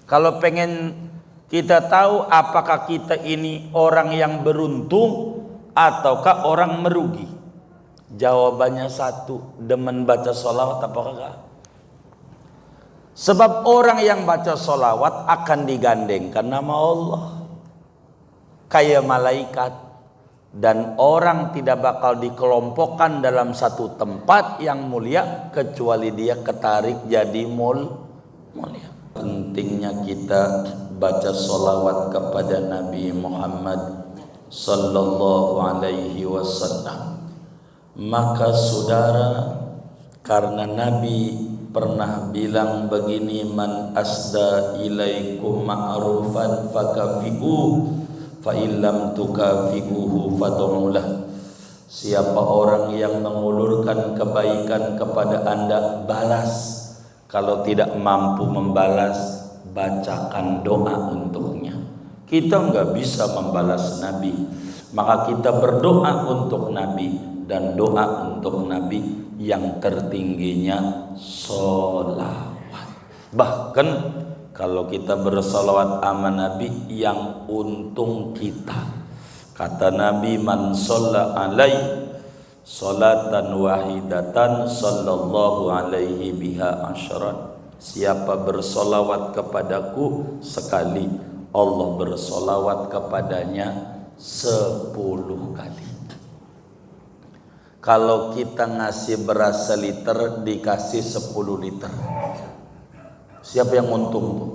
Kalau pengen kita tahu apakah kita ini orang yang beruntung ataukah orang merugi, jawabannya satu, demen baca sholawat apa kagak? Sebab orang yang baca sholawat akan digandengkan nama Allah kayak malaikat, dan orang tidak bakal dikelompokkan dalam satu tempat yang mulia kecuali dia ketarik jadi mulia. Pentingnya kita baca sholawat kepada Nabi Muhammad sallallahu alaihi wasallam. Maka saudara, karena Nabi pernah bilang begini, man asda ilaikum ma'rufan fakafi'u fa illam tukafi'uhu fad'ulah. Siapa orang yang mengulurkan kebaikan kepada Anda, balas. Kalau tidak mampu membalas, bacakan doa untuknya. Kita nggak bisa membalas Nabi, maka kita berdoa untuk Nabi, dan doa untuk Nabi yang tertingginya sholawat. Bahkan kalau kita bersolawat sama Nabi, yang untung kita. Kata Nabi, man sholla alaihi sholatan wahidatan sallallahu alaihi biha asyran. Siapa bersolawat kepadaku sekali, Allah bersolawat kepadanya 10 kali. Kalau kita ngasih beras seliter, dikasih 10 liter. Siapa yang untung tuh?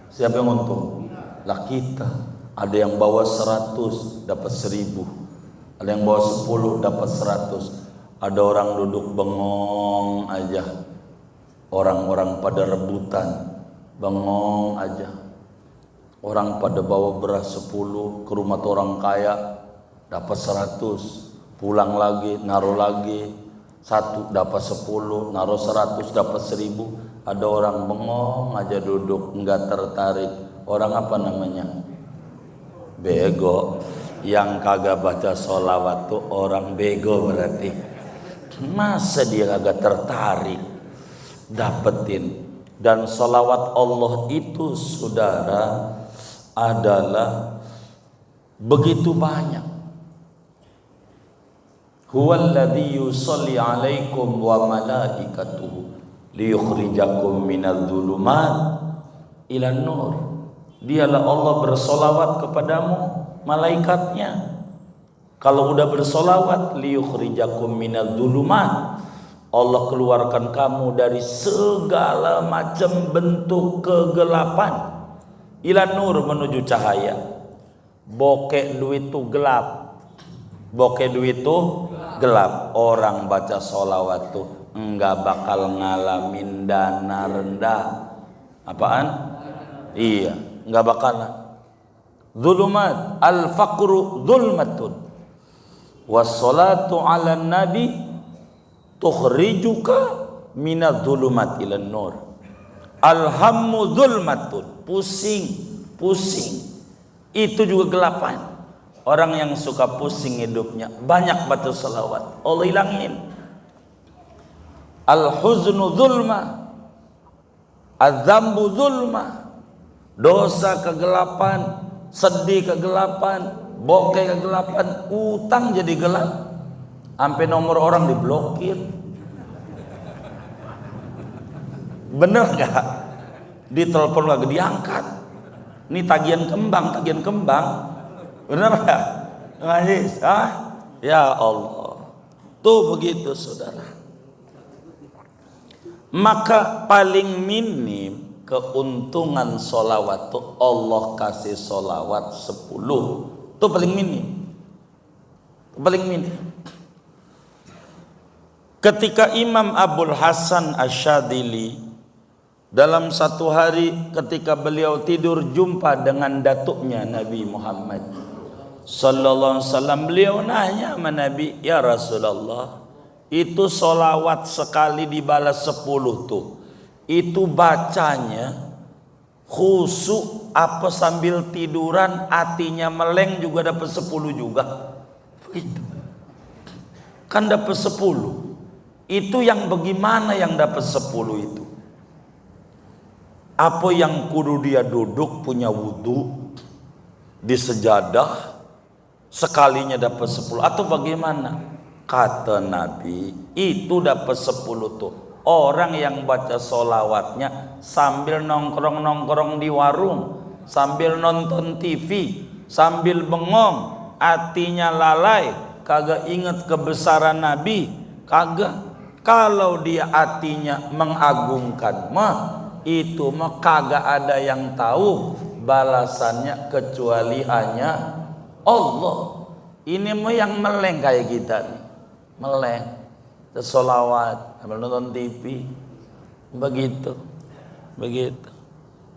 Siapa yang untung? Lah kita. Ada yang bawa 100 dapat 1000. Ada yang bawa 10 dapat 100. Ada orang duduk bengong aja. Orang-orang pada rebutan, bengong aja. Orang pada bawa beras 10 ke rumah orang kaya, dapat 100. Pulang lagi, naruh lagi. 1 dapat 10, naruh 100 dapat 1000. Ada orang bengong aja duduk, enggak tertarik. Orang apa namanya? Bego. Yang kagak baca sholawat tuh orang bego berarti. Masa dia kagak tertarik dapetin? Dan sholawat Allah itu saudara adalah begitu banyak. Huwallazi yusolli alaikum wa malaikatuhu liyukhrijakum minadh-dhulumat ilan nur. Dialah Allah bersolawat kepadamu, malaikatnya. Kalau udah bersolawat, liyukhrijakum minadh-dhulumat, Allah keluarkan kamu dari segala macam bentuk kegelapan, ilan nur, menuju cahaya. Bokeh duit itu gelap. Bokeh duit itu gelap. Orang baca solawat tuh enggak bakal ngalamin dana rendah. Apaan? Iya, enggak bakalan. Zulumat, al-faqru zulmatun, wassalatu ala nabi tukhrijuka minadh-dhulumat ilan nur. Alhammu zulmatun, pusing itu juga gelapan. Orang yang suka pusing hidupnya, banyak baca salawat, Allah hilangin. Al-huznu zulma, az-zambu zulma, dosa kegelapan, sedih kegelapan, bokeh kegelapan, utang jadi gelap. Sampai nomor orang diblokir. Bener gak? Ditelepon gak diangkat. Ini tagihan kembang. Bener gak? Ngajis, ya Allah. Tuh begitu saudara. Maka paling minim keuntungan solawat tuh Allah kasih solawat 10. Itu paling minim. Paling minim. Ketika Imam Abul Hasan Asyadili dalam satu hari ketika beliau tidur jumpa dengan datuknya Nabi Muhammad sallallahu alaihi wasallam, beliau nanya sama Nabi, ya Rasulullah, itu solawat sekali dibalas 10 tuh, itu bacanya khusyuk apa sambil tiduran hatinya meleng juga dapat 10 juga? Begitu. Kan dapat 10. Itu yang bagaimana yang dapat 10 itu? Apa yang kudu dia duduk punya wudu di sejadah sekalinya dapat 10 atau bagaimana? Kata Nabi itu dapat 10 tuh orang yang baca solawatnya sambil nongkrong-nongkrong di warung, sambil nonton TV, sambil bengong, hatinya lalai, kagak ingat kebesaran Nabi, kagak. Kalau dia hatinya mengagungkan mah itu mah kagak ada yang tahu balasannya kecuali hanya Allah. Ini mah yang meleng kayak kita nih, meleng, selawat, sambil nonton TV, begitu.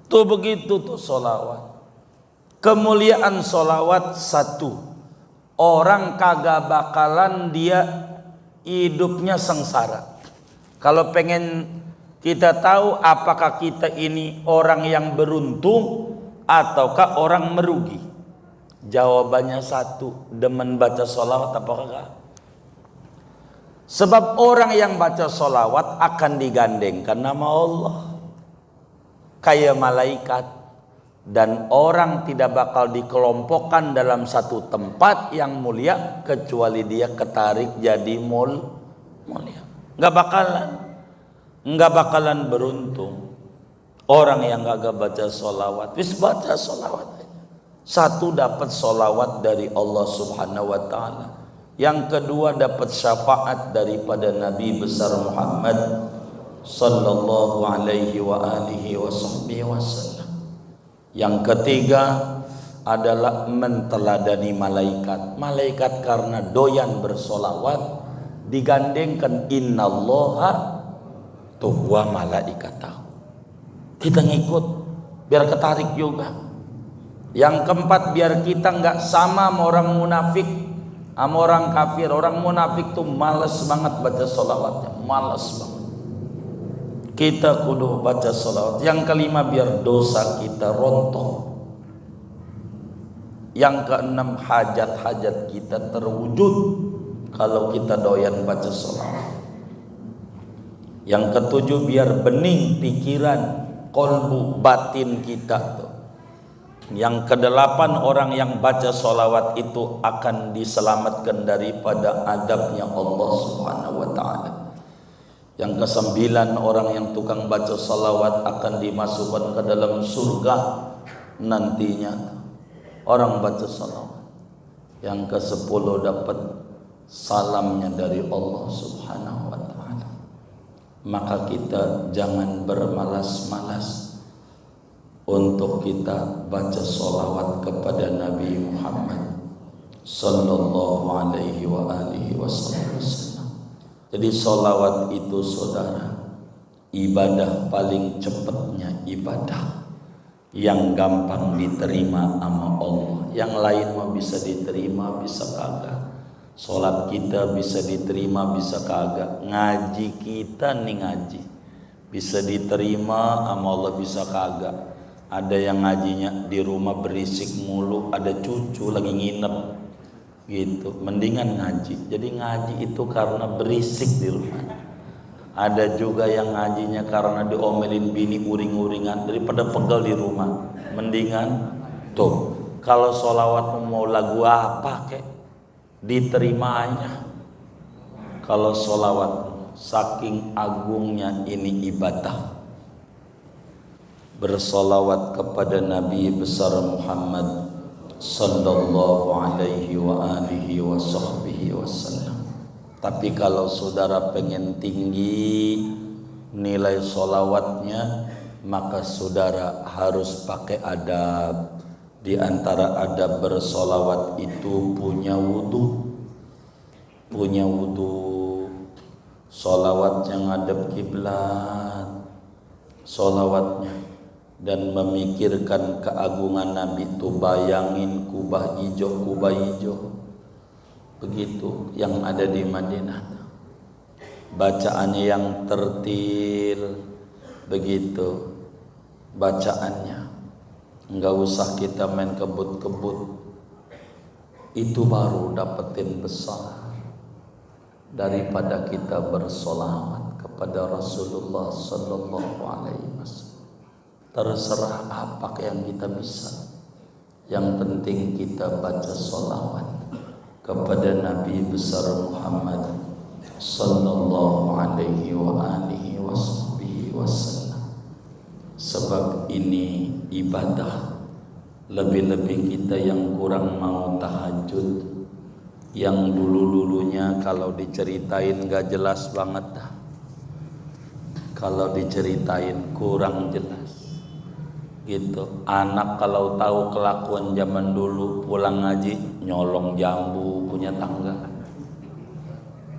Tuh begitu tuh solawat. Kemuliaan solawat satu, orang kagak bakalan dia hidupnya sengsara. Kalau pengen kita tahu apakah kita ini orang yang beruntung ataukah orang merugi, jawabannya satu, demen baca solawat apa kagak? Sebab orang yang baca solawat akan digandengkan nama Allah kayak malaikat, dan orang tidak bakal dikelompokkan dalam satu tempat yang mulia kecuali dia ketarik jadi mulia. Nggak bakalan beruntung orang yang kagak baca solawat. Wis baca solawat aja, satu dapat solawat dari Allah Subhanahu Wa Taala, yang kedua dapat syafaat daripada Nabi besar Muhammad sallallahu alaihi wa alihi wasallam. Yang ketiga adalah menteladani malaikat. Malaikat karena doyan bersolawat digandengkan innallaha wa malaikatahu. Kita ngikut biar ketarik juga. Yang keempat, biar kita nggak sama sama orang munafik, sama orang kafir. Orang munafik tuh males banget baca solawatnya, males banget. Kita kudu baca solawat. Yang kelima, biar dosa kita rontok. Yang keenam, hajat-hajat kita terwujud kalau kita doyan baca solawat. Yang ketujuh, biar bening pikiran, kolbu, batin kita tuh. Yang kedelapan, orang yang baca solawat itu akan diselamatkan daripada adabnya Allah Subhanahu Wa Taala. Yang kesembilan, orang yang tukang baca salawat akan dimasukkan ke dalam surga nantinya. Orang baca salawat. Yang ke-10 dapat salamnya dari Allah Subhanahu Wa Taala. Maka kita jangan bermalas-malas untuk kita baca salawat kepada Nabi Muhammad sallallahu alaihi wa alihi wasallam. Jadi solawat itu saudara, ibadah paling cepatnya ibadah yang gampang diterima sama Allah. Yang lain mah bisa diterima, bisa kagak. Solat kita bisa diterima, bisa kagak. Ngaji kita nih ngaji bisa diterima sama Allah, bisa kagak. Ada yang ngajinya di rumah berisik mulu, ada cucu lagi nginep gitu, mendingan ngaji. Jadi ngaji itu karena berisik di rumah. Ada juga yang ngajinya karena diomelin bini uring-uringan, daripada pegel di rumah, mendingan tuh kalau solawat mau lagu apa kek diterimanya. Kalau solawat saking agungnya ini ibadah, bersolawat kepada Nabi besar Muhammad sallallahu alaihi wa alihi wa sahbihi wasallam. Tapi kalau saudara pengen tinggi nilai solawatnya, maka saudara harus pakai adab. Di antara adab bersolawat itu punya wudu. Punya wudu. Solawatnya ngadep kiblat. Solawatnya dan memikirkan keagungan Nabi itu, bayangin kubah hijau begitu yang ada di Madinah, bacaannya yang tertil begitu bacaannya, nggak usah kita main kebut-kebut, itu baru dapetin besar daripada kita bersolawat kepada Rasulullah sallallahu alaihi wasallam. terserah apa yang kita bisa. Yang penting kita baca sholawat kepada Nabi besar Muhammad sallallahu alaihi wa alihi wasallam. Sebab ini ibadah. Lebih-lebih kita yang kurang mau tahajud, yang dulu-dulunya kalau diceritain gak jelas banget dah. Kalau diceritain kurang jelas gitu. Anak kalau tahu kelakuan zaman dulu, pulang ngaji nyolong jambu punya tangga,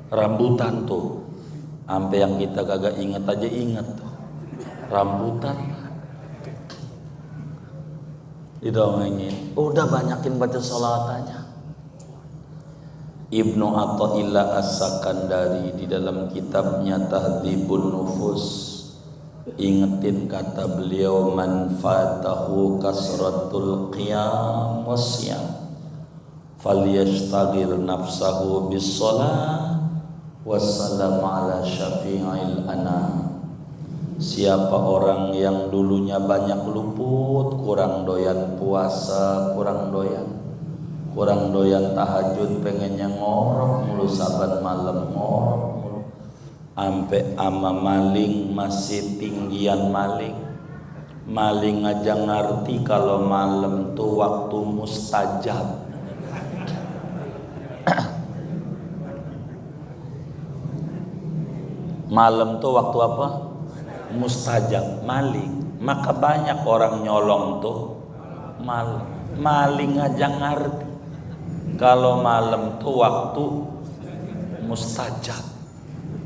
rambutan tuh, sampai yang kita kagak inget aja inget tuh, rambutan didongengin. Udah banyakin baca sholawat aja. Ibnu Athaillah As-Sakandari di dalam kitabnya Tahdzibun Nufus ingetin kata beliau, man fatahu kasratul qiyam wasyam falyashtagil nafsahu bis shalah wassalamu ala syafi'il anam. Siapa orang yang dulunya banyak luput, kurang doyan puasa, kurang doyan tahajud, pengennya ngorok mulu saban malam, ngorok mulu, ampe ama maling masih tinggian maling aja ngerti kalau malam tuh waktu mustajab. Malam tuh waktu apa? Mustajab. Maling, maka banyak orang nyolong tuh maling aja ngerti kalau malam tuh waktu mustajab.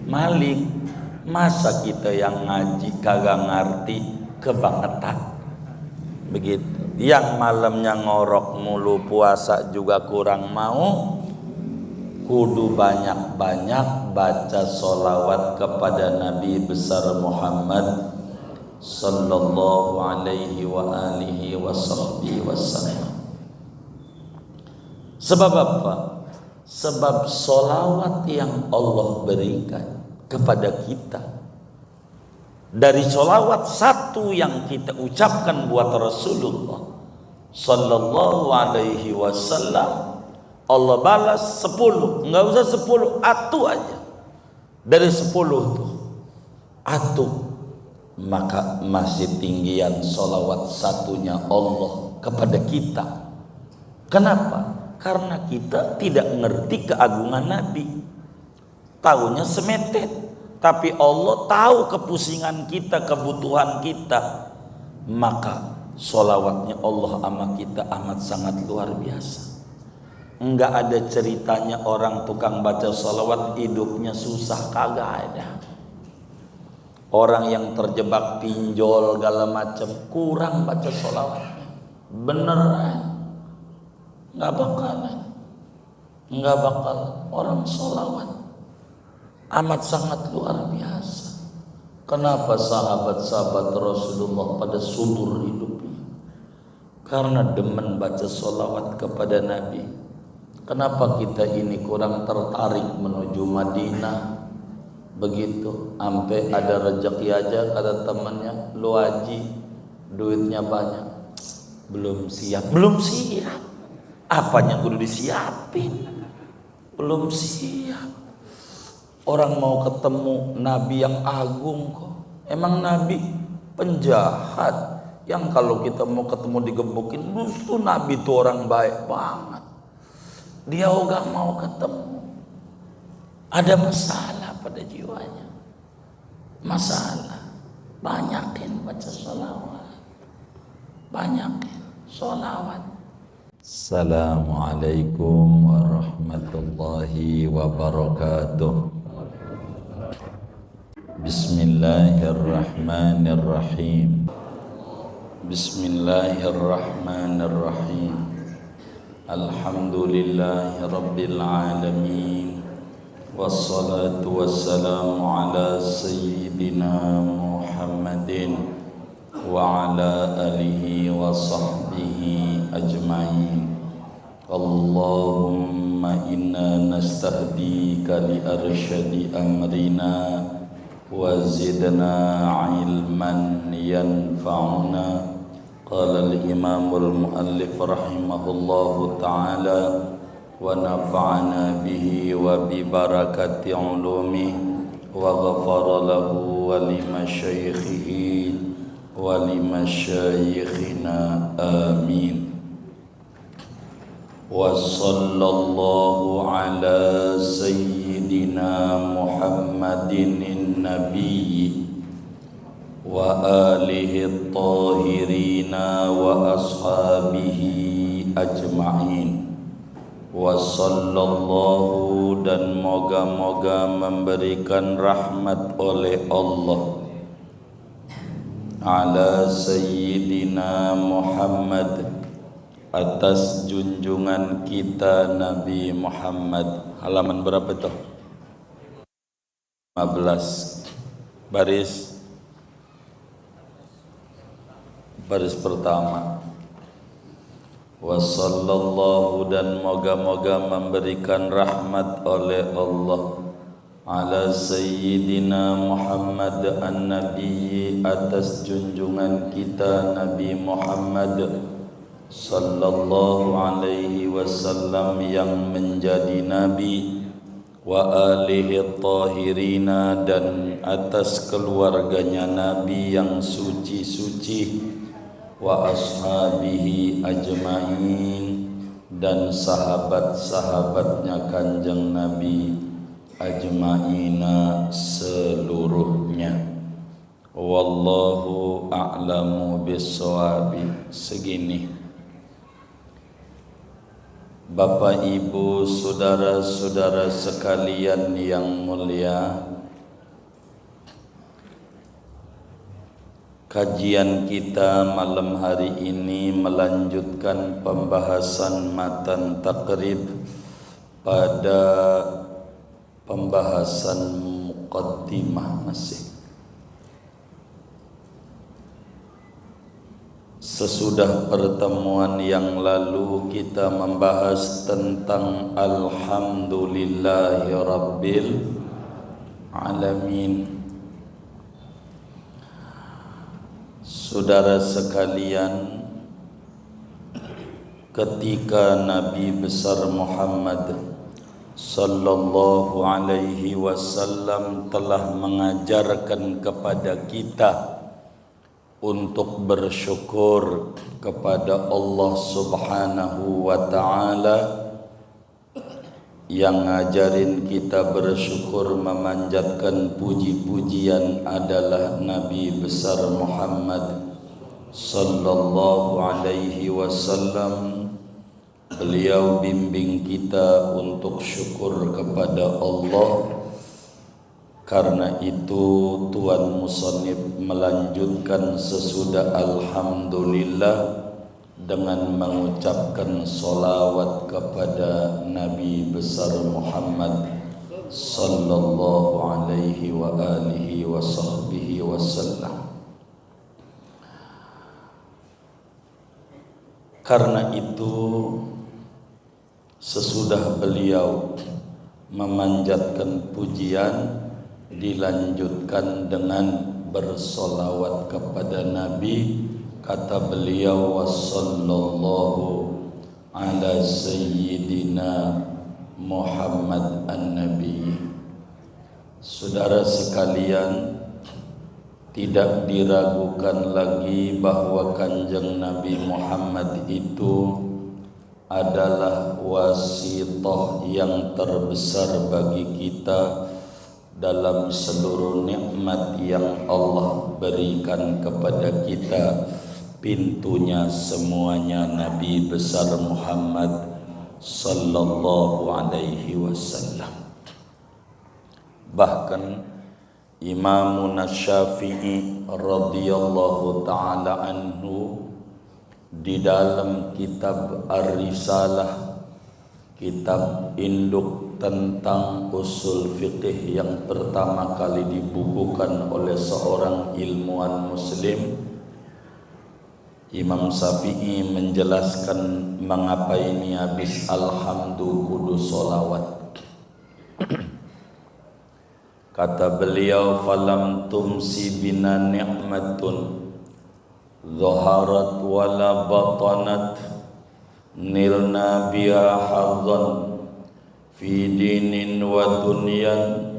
Maling, masa kita yang ngaji kagak ngerti kebangetan begitu. Yang malamnya ngorok mulu, puasa juga kurang mau, kudu banyak-banyak baca sholawat kepada Nabi besar Muhammad sallallahu alaihi wa alihi wasallam. Sebab apa? Sebab sholawat yang Allah berikan kepada kita, dari sholawat satu yang kita ucapkan buat Rasulullah sallallahu alaihi wasallam, Allah balas 10, nggak usah 10, atu aja. Dari 10 tuh atu, maka masih tinggian sholawat satunya Allah kepada kita. Kenapa? Karena kita tidak ngerti keagungan Nabi, taunya semetet. Tapi Allah tahu kepusingan kita, kebutuhan kita, maka sholawatnya Allah sama kita amat sangat luar biasa. Enggak ada ceritanya orang tukang baca sholawat hidupnya susah, kagak ada. Orang yang terjebak pinjol segala macam kurang baca sholawat, beneran nggak bakal orang sholawat amat sangat luar biasa. Kenapa sahabat-sahabat Rasulullah pada subur hidupnya? Karena demen baca sholawat kepada Nabi. Kenapa kita ini kurang tertarik menuju Madinah begitu? Sampai ada rezeki aja kata temannya, lu haji duitnya banyak, belum siap. Apanya kudu disiapin? Belum siap. Orang mau ketemu Nabi yang agung kok. Emang Nabi penjahat yang kalau kita mau ketemu digebukin? Justru Nabi itu orang baik banget. Dia gak mau ketemu. Ada masalah pada jiwanya. Masalah. Banyakin baca sholawat. Banyakin sholawat. Assalamualaikum warahmatullahi wabarakatuh. Bismillahirrahmanirrahim. Bismillahirrahmanirrahim. Alhamdulillahi rabbil alamin. Wassalatu wassalamu ala sayyidina Muhammadin wa ala alihi wa sahbihi ajma'in. Allahumma inna nastahdika li arsyadi amrina وزدنا علما ينفعنا. قال الإمام المؤلف رحمه الله تعالى ونفعنا به وببركة علومه وغفر له ولمشايخه ولمشايخنا آمين. وصلى الله على سيدنا محمد النبي وآله الطاهرين وأصحابه أجمعين. Wassallallahu, dan moga-moga memberikan rahmat oleh Allah ala Sayyidina Muhammad, atas junjungan kita Nabi Muhammad. Halaman berapa itu? 15. Baris pertama. Wassallallahu, dan moga-moga memberikan rahmat oleh Allah ala Sayyidina Muhammad an-Nabi, atas junjungan kita Nabi Muhammad sallallahu alaihi wasallam yang menjadi Nabi, wa alihi tahirina, dan atas keluarganya Nabi yang suci-suci, wa ashabihi ajma'in, dan sahabat-sahabatnya kanjeng Nabi ajma'ina seluruhnya. Wallahu a'lamu bis-shawabi. Segini, Bapak Ibu saudara-saudara sekalian yang mulia, kajian kita malam hari ini melanjutkan pembahasan matan takrib pada pembahasan muqaddimah masih. Sesudah pertemuan yang lalu kita membahas tentang Alhamdulillahi Rabbil Alamin. Saudara sekalian, ketika Nabi besar Muhammad sallallahu alaihi wasallam telah mengajarkan kepada kita untuk bersyukur kepada Allah Subhanahu wa taala, yang ngajarin kita bersyukur memanjatkan puji-pujian adalah Nabi besar Muhammad sallallahu alaihi wasallam. Beliau bimbing kita untuk syukur kepada Allah. Karena itu Tuan Musannif melanjutkan sesudah Alhamdulillah dengan mengucapkan solawat kepada Nabi besar Muhammad sallallahu alaihi wa alihi wa sahbihi wasallam. Karena itu sesudah beliau memanjatkan pujian, dilanjutkan dengan bersolawat kepada Nabi. Kata beliau, wassallallahu ala sayyidina Muhammad an-Nabi. Saudara sekalian, tidak diragukan lagi bahwa kanjeng Nabi Muhammad itu adalah wasithah yang terbesar bagi kita dalam seluruh nikmat yang Allah berikan kepada kita. Pintunya semuanya Nabi besar Muhammad sallallahu alaihi wasallam. Bahkan Imam Syafi'i radhiyallahu taala anhu di dalam kitab Ar-Risalah, kitab induk tentang usul fiqih yang pertama kali dibukukan oleh seorang ilmuwan muslim, Imam Syafi'i menjelaskan mengapa ini habis alhamdu kudu solawat. Kata beliau, falam tumsi bina ni'matun zaharat wala batanat nilna biha hadzan fi dinin wa dunyan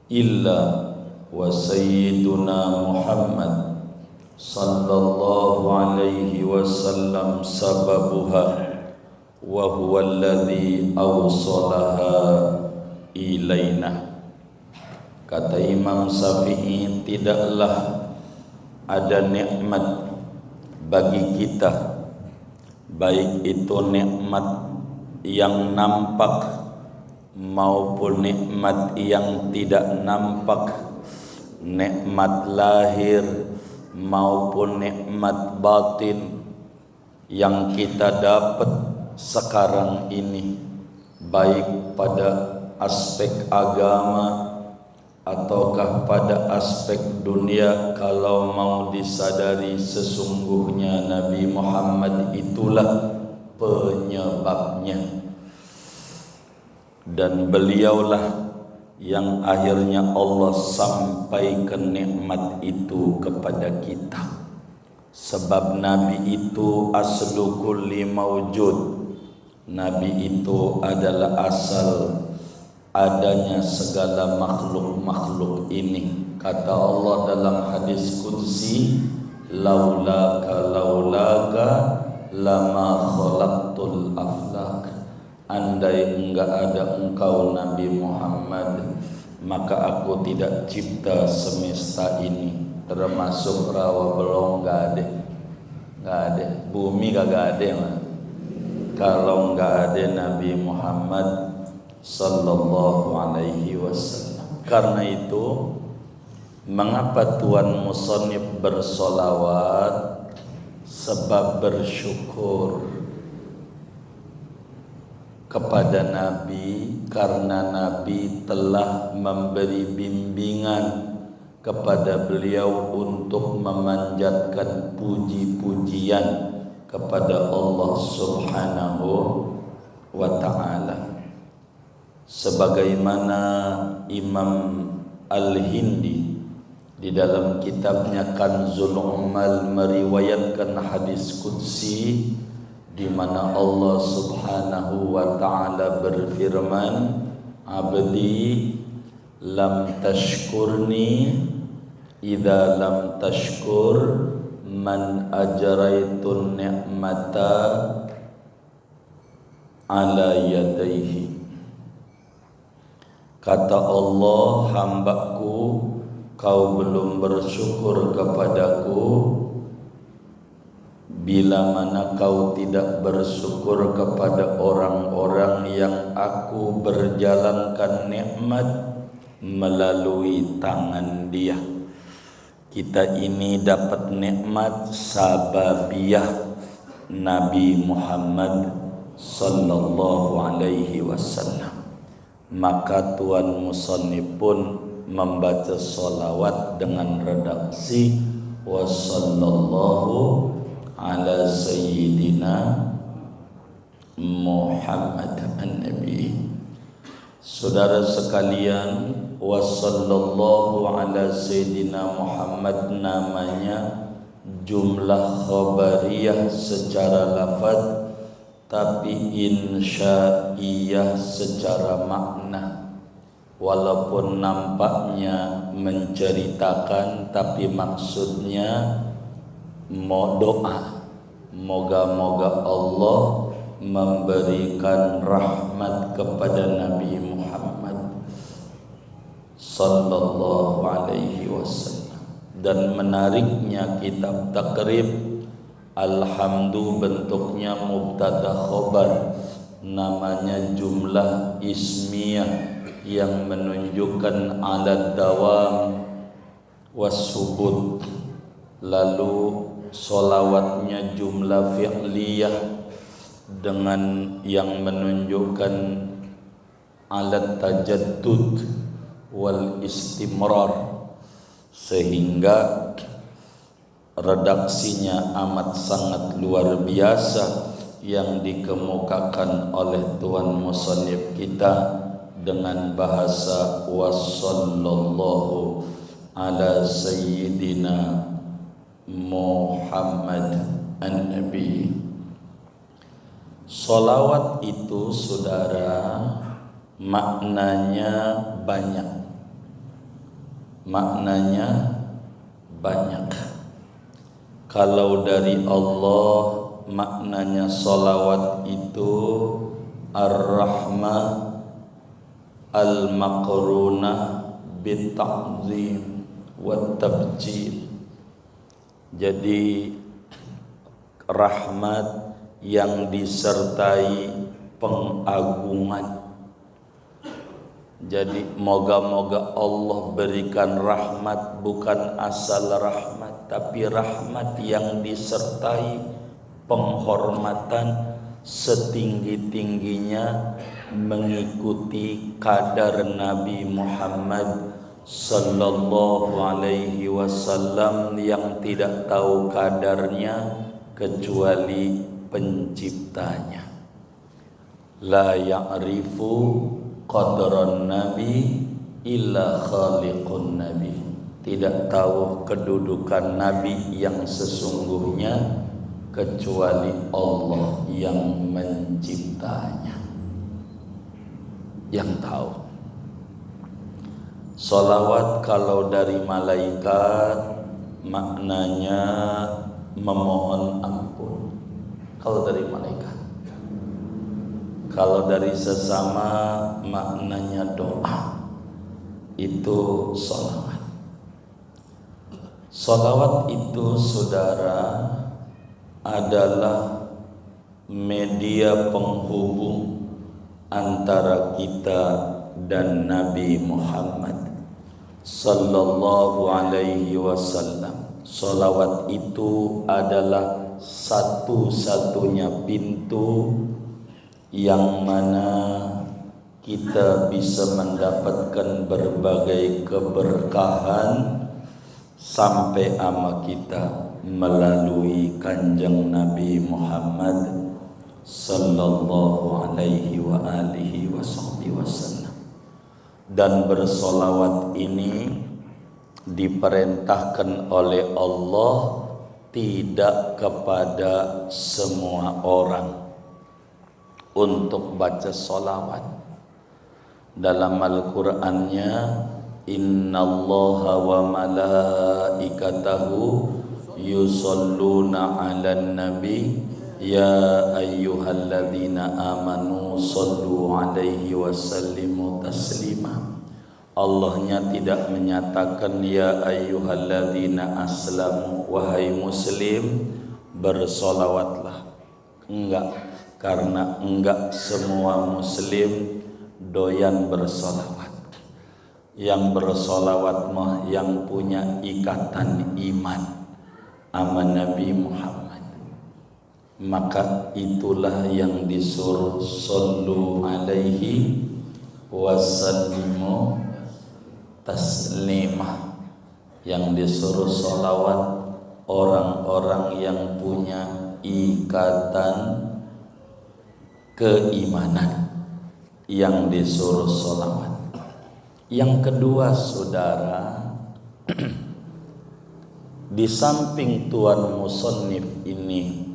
illa wa sayyiduna Muhammad sallallahu alaihi wasallam sababuha wa huwa alladhi awsalaha ilaina. Kata Imam Syafi'i, tidaklah ada nikmat bagi kita, baik itu nikmat yang nampak maupun nikmat yang tidak nampak, nikmat lahir maupun nikmat batin yang kita dapat sekarang ini, baik pada aspek agama ataukah pada aspek dunia. Kalau mau disadari, sesungguhnya Nabi Muhammad itulah penyebabnya, dan beliaulah yang akhirnya Allah sampaikan nikmat itu kepada kita. Sebab Nabi itu aslu kulli maujud, Nabi itu adalah asal adanya segala makhluk-makhluk ini. Kata Allah dalam hadis qudsi, laulaka lama khalaqtul aflak. Andai enggak ada engkau Nabi Muhammad, maka aku tidak cipta semesta ini, termasuk rawa belum enggak ada, bumi kagak ada mah. Kalau enggak ada Nabi Muhammad sallallahu alaihi wasallam. Karena itu, mengapa Tuan Musannif bersolawat? Sebab bersyukur kepada Nabi, karena Nabi telah memberi bimbingan kepada beliau untuk memanjatkan puji-pujian kepada Allah Subhanahu wa ta'ala. Sebagaimana Imam Al-Hindi di dalam kitabnya Kanzul Ummal meriwayatkan hadis qudsi di mana Allah Subhanahu wa ta'ala berfirman, abdi lam tashkurni idza lam tashkur man ajraitun ni'mata ala yadaihi. Kata Allah, hambaku, kau belum bersyukur kepadaku bila mana kau tidak bersyukur kepada orang-orang yang aku berjalankan nikmat melalui tangan dia. Kita ini dapat nikmat sababiyah Nabi Muhammad sallallahu alaihi wasallam. Maka Tuan Musannif pun membaca salawat dengan redaksi wa sallallahu ala sayyidina Muhammad an-Nabi. Saudara sekalian, wa sallallahu ala sayyidina Muhammad namanya jumlah khabariyah secara lafaz, tapi insya'iyah secara makna. Walaupun nampaknya menceritakan, tapi maksudnya mau doa, moga-moga Allah memberikan rahmat kepada Nabi Muhammad sallallahu alaihi wasallam. Dan menariknya kitab takrib, alhamdu bentuknya mubtada khobar, namanya jumlah ismiyah yang menunjukkan alat dawam wasubut. Lalu solawatnya jumlah fi'liyah dengan yang menunjukkan alat tajaddud wal istimrar, sehingga redaksinya amat sangat luar biasa yang dikemukakan oleh Tuan Musannif kita dengan bahasa wassallallahu ala sayyidina Muhammad an-Nabi. Salawat itu saudara maknanya banyak. Kalau dari Allah maknanya salawat itu ar-rahmah al-maqrunah bit-ta'zim wa tabjil. Jadi rahmat yang disertai pengagungan. Jadi moga-moga Allah berikan rahmat, bukan asal rahmat, tapi rahmat yang disertai penghormatan setinggi-tingginya, mengikuti kadar Nabi Muhammad sallallahu alaihi wasallam yang tidak tahu kadarnya kecuali penciptanya. La ya'rifu qadran nabi illa khaliqun nabi. Tidak tahu kedudukan nabi yang sesungguhnya kecuali Allah yang menciptanya, yang tahu. Salawat kalau dari malaikat maknanya memohon ampun. Kalau dari malaikat. Kalau dari sesama maknanya doa. Itu salawat. Salawat itu saudara adalah media penghubung antara kita dan Nabi Muhammad sallallahu alaihi wasallam. Salawat itu adalah satu-satunya pintu yang mana kita bisa mendapatkan berbagai keberkahan sampai ama kita melalui kanjeng Nabi Muhammad sallallahu alaihi wa alihi wasallam. Dan bersolawat ini diperintahkan oleh Allah tidak kepada semua orang untuk baca solawat. Dalam Al-Qur'annya, innallaha wa malaikatahu yusalluna 'alan nabi ya ayyuhalladzina amanu sallu 'alaihi wa sallimu taslima. Allahnya tidak menyatakan ya ayyuhalladzina aslamu, wahai muslim bersolawatlah. Enggak, karena enggak semua muslim doyan bersolawat. Yang bersolawat mah yang punya ikatan iman sama Nabi Muhammad. Maka itulah yang disuruh sallu alaihi wasallimu taslima. Yang disuruh solawat orang-orang yang punya ikatan keimanan, yang disuruh solawat. Yang kedua saudara, di samping tuan musannif ini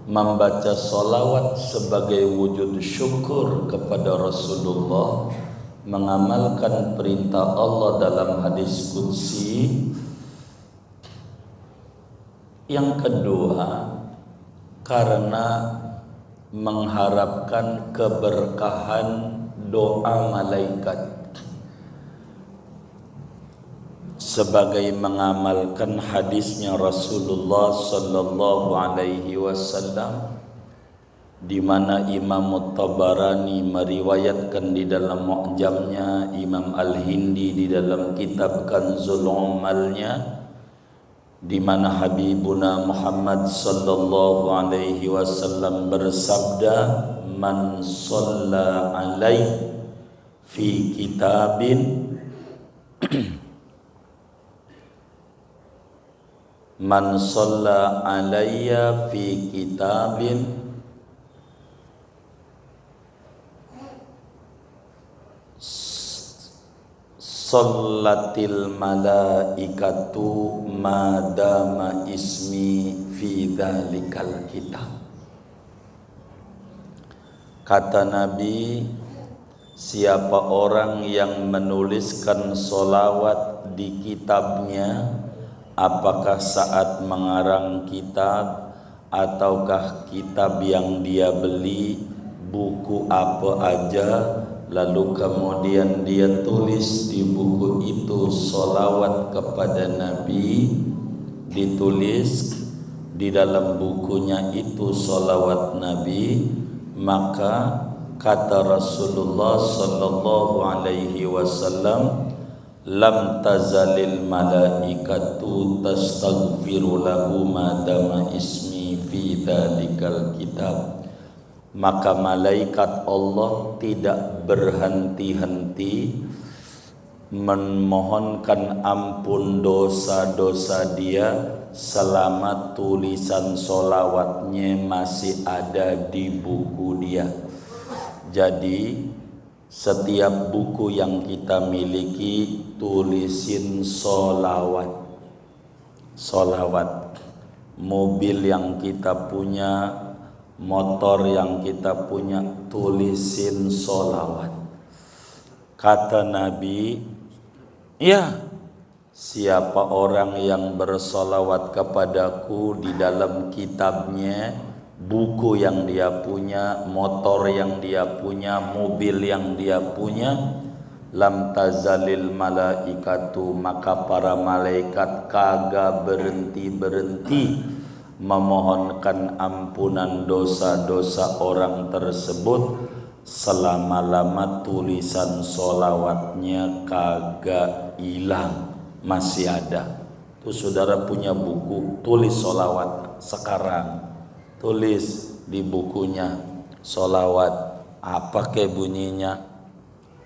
membaca solawat sebagai wujud syukur kepada Rasulullah, mengamalkan perintah Allah dalam hadis qudsi. Yang kedua, karena mengharapkan keberkahan doa malaikat, sebagai mengamalkan hadisnya Rasulullah sallallahu alaihi wasallam, di mana Imam Tabarani meriwayatkan di dalam Mu'jamnya, Imam Al-Hindi di dalam kitab Kanzul Umalnya, di mana Habibuna Muhammad sallallahu alaihi wasallam bersabda, man shalla alaihi fi kitabin man shalla alayya fi kitabin Sallatil malaikatu madama ismi fi dzalikal kitab. Kata Nabi, siapa orang yang menuliskan solawat di kitabnya, apakah saat mengarang kitab ataukah kitab yang dia beli, buku apa aja, lalu kemudian dia tulis di buku itu solawat kepada Nabi, ditulis di dalam bukunya itu solawat Nabi, maka kata Rasulullah sallallahu alaihi wasallam, lam tazalil malaikatu tastaghfiru lahu madama ismi fi dzalikal kitab. Maka malaikat Allah tidak berhenti-henti memohonkan ampun dosa-dosa dia selama tulisan solawatnya masih ada di buku dia. Jadi setiap buku yang kita miliki tulisin solawat. Mobil yang kita punya, motor yang kita punya, tulisin solawat. Kata Nabi, ya, siapa orang yang bersolawat kepadaku di dalam kitabnya, buku yang dia punya, motor yang dia punya, mobil yang dia punya, lam tazalil malaikatu, maka para malaikat kagak berhenti-berhenti memohonkan ampunan dosa-dosa orang tersebut selama-lama tulisan solawatnya kagak hilang, masih ada. Tuh saudara punya buku, tulis solawat sekarang, tulis di bukunya solawat, apa ke bunyinya,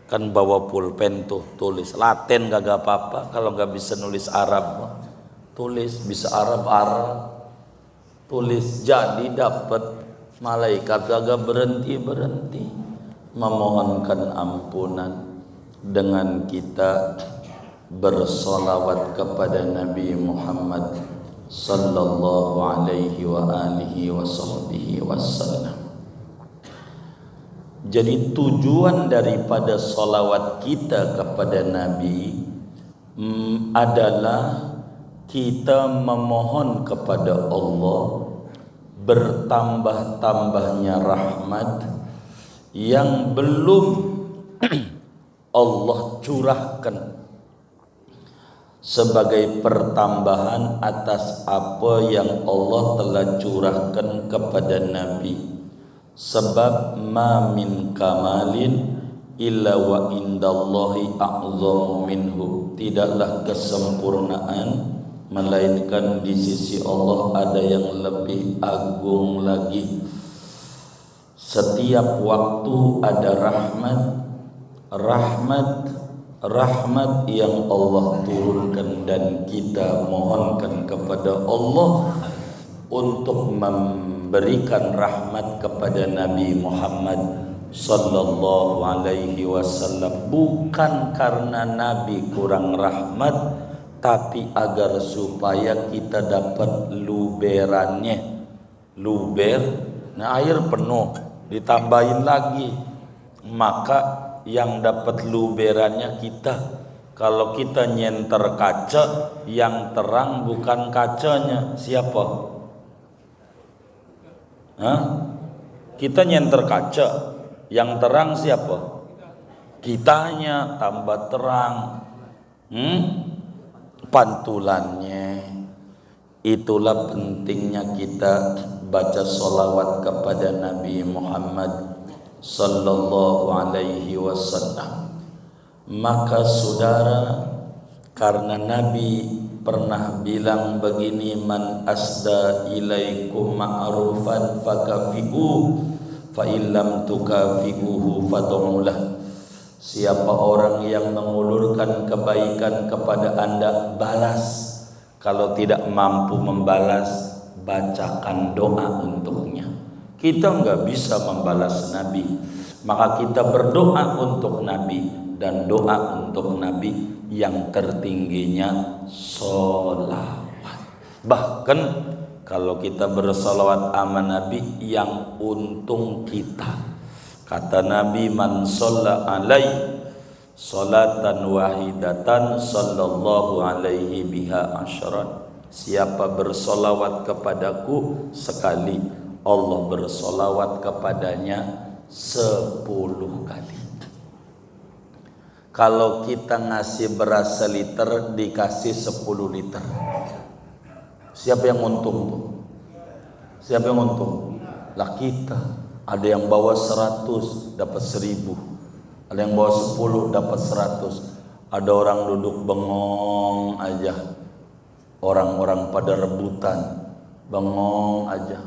kan bawa pulpen tuh, tulis Latin kagak apa-apa, kalau nggak bisa nulis Arab tulis, bisa Arab, tulis, jadi dapat. Malaikat kagak berhenti memohonkan ampunan dengan kita bersolawat kepada Nabi Muhammad sallallahu alaihi wa alihi wasallam. Jadi tujuan daripada solawat kita kepada Nabi adalah kita memohon kepada Allah bertambah-tambahnya rahmat yang belum Allah curahkan sebagai pertambahan atas apa yang Allah telah curahkan kepada Nabi. Sebab ma min kamalin illa wa indallahi a'zamu minhu, tidaklah kesempurnaan melainkan di sisi Allah ada yang lebih agung lagi. Setiap waktu ada rahmat yang Allah turunkan dan kita mohonkan kepada Allah untuk memberikan rahmat kepada Nabi Muhammad sallallahu alaihi wasallam, bukan karena Nabi kurang rahmat, tapi agar supaya kita dapat luberannya. Luber, nah air penuh, ditambahin lagi, maka yang dapat luberannya kita. Kalau kita nyenter kaca, yang terang bukan kacanya, siapa? Kita nyenter kaca, yang terang siapa? Kitanya, tambah terang. Pantulannya. Itulah pentingnya kita baca solawat kepada Nabi Muhammad sallallahu alaihi wasallam. Maka saudara, karena Nabi pernah bilang begini, man asda ilaikum ma'rufan fakafi'u fa illam tukafi'uhu fad'ulah. Siapa orang yang mengulurkan kebaikan kepada Anda, balas. Kalau tidak mampu membalas, bacakan doa untuknya. Kita nggak bisa membalas Nabi, Maka kita berdoa untuk Nabi, dan doa untuk Nabi yang tertingginya sholawat. Bahkan kalau kita bersolawat sama Nabi, yang untung kita. Kata Nabi, man sholla alaihi sholatan wahidatan sallallahu alaihi biha asyran. Siapa bersolawat kepadaku sekali, Allah bersolawat kepadanya 10 kali. Kalau kita ngasih beras seliter, dikasih 10 liter. Siapa yang untung tuh? Siapa yang untung? Lah kita. Ada yang bawa 100 dapat 1000. Ada yang bawa 10 dapat 100. Ada orang duduk bengong aja. Orang-orang pada rebutan, bengong aja.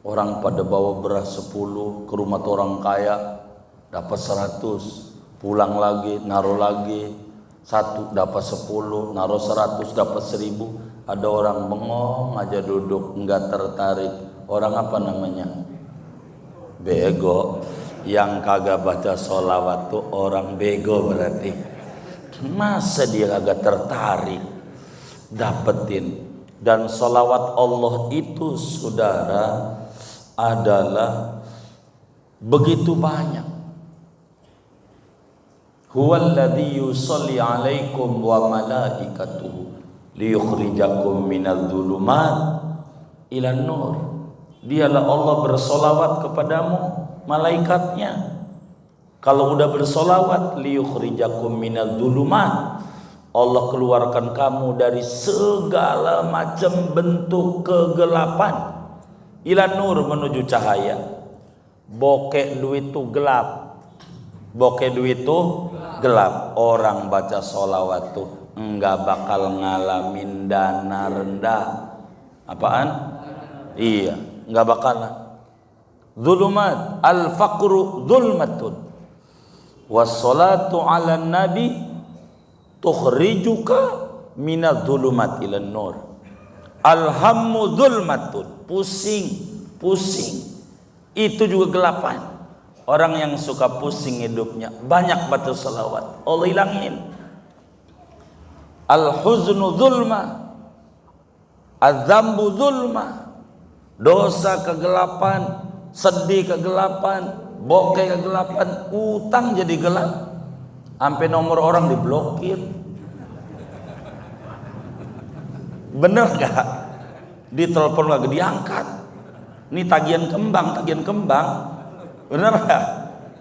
Orang pada bawa beras 10 ke rumah orang kaya, dapat 100, pulang lagi, naruh lagi, 1 dapat 10, naruh 100 dapat 1000. Ada orang bengong aja duduk, enggak tertarik. Orang apa namanya? Bego. Yang kagak baca sholawat tuh orang bego berarti. Masa dia kagak tertarik dapetin? Dan sholawat Allah itu, saudara, adalah begitu banyak. Huwallazi yusalli alaikum wa malaikatuhu liyukhrijakum minadh dhulumat ilan nur. Dialah Allah bersolawat kepadamu, malaikatnya. Kalau udah bersolawat, liyukhrijakum minadh dhulumat, Allah keluarkan kamu dari segala macam bentuk kegelapan, ilan nur, menuju cahaya. Bokeh duit itu gelap, bokeh duit itu gelap. Orang baca sholawat tuh enggak bakal ngalamin dana rendah. Apaan? Iya, enggak bakalan. Zulumat, al-faqru zulmatun, was-salatu 'alan nabi tukhrijuka minadh dhulumat ilan nur. Alhammu zulmatun, pusing, itu juga gelapan. Orang yang suka pusing hidupnya, banyak baca salawat, Allah hilangin. Al-huznu zulma, az-zambu zulma, dosa kegelapan, sedih kegelapan, bokeh kegelapan, utang jadi gelap. Sampai nomor orang diblokir. Bener gak? Ditelepon lagi diangkat. Ini tagihan kembang. Bener gak?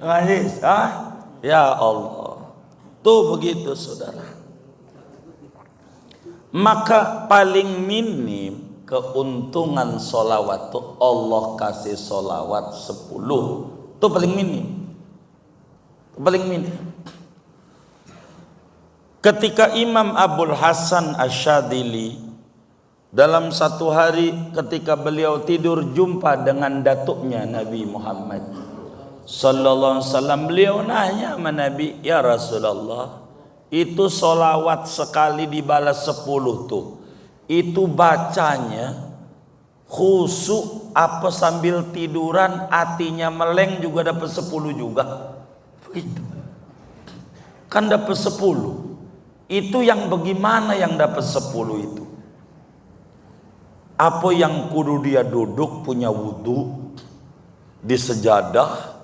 Ngajis, ya Allah. Tuh begitu, saudara. Maka paling minim keuntungan solawat tuh Allah kasih solawat 10. Tuh paling minim. Ketika Imam Abul Hasan Asyadili dalam satu hari ketika beliau tidur jumpa dengan datuknya Nabi Muhammad sallallahu alaihi wasallam, beliau nanya sama Nabi, ya Rasulullah, itu solawat sekali dibalas 10 tuh, itu bacanya khusyuk apa sambil tiduran hatinya meleng juga dapat 10 juga? Begitu. Kan dapat 10. Itu yang bagaimana yang dapat 10 itu? Apa yang kudu dia duduk punya wudu di sejadah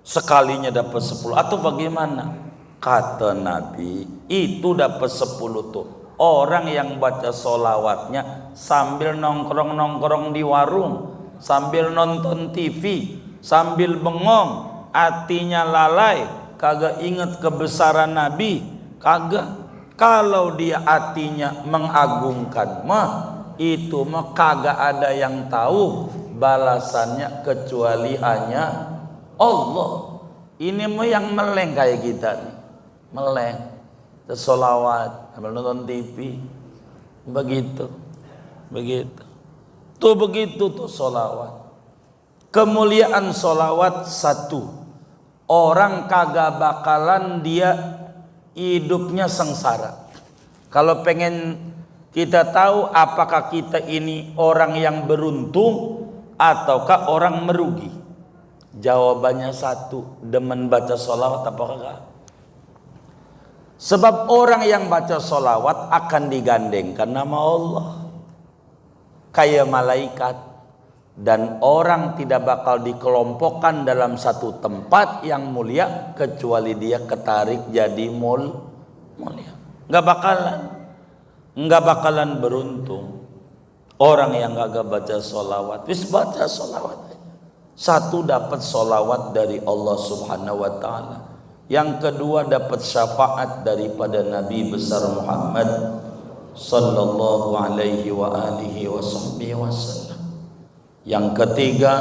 sekalinya dapat 10 atau bagaimana? Kata Nabi, itu dapat 10 tuh orang yang baca solawatnya sambil nongkrong di warung, sambil nonton TV, sambil bengong, hatinya lalai, kagak ingat kebesaran Nabi, kagak. Kalau dia hatinya mengagungkan mah, itu mah kagak ada yang tahu balasannya kecuali hanya Allah. Ini mah yang meleng kayak kita nih, meleng, selawat, sambil nonton TV, begitu. Tuh begitu tuh solawat. Kemuliaan solawat satu, orang kagak bakalan dia hidupnya sengsara. Kalau pengen kita tahu apakah kita ini orang yang beruntung ataukah orang merugi, Jawabannya satu, demen baca sholawat apa enggak? Sebab orang yang baca sholawat akan digandengkan nama Allah kayak malaikat. Dan orang tidak bakal dikelompokkan dalam satu tempat yang mulia kecuali dia ketarik jadi mulia. Nggak bakalan beruntung orang yang gak baca sholawat. Wis baca sholawat aja. Satu, dapat sholawat dari Allah Subhanahu wa Ta'ala. Yang kedua, dapat syafaat daripada Nabi besar Muhammad sallallahu alaihi wa alihi wasallam. Yang ketiga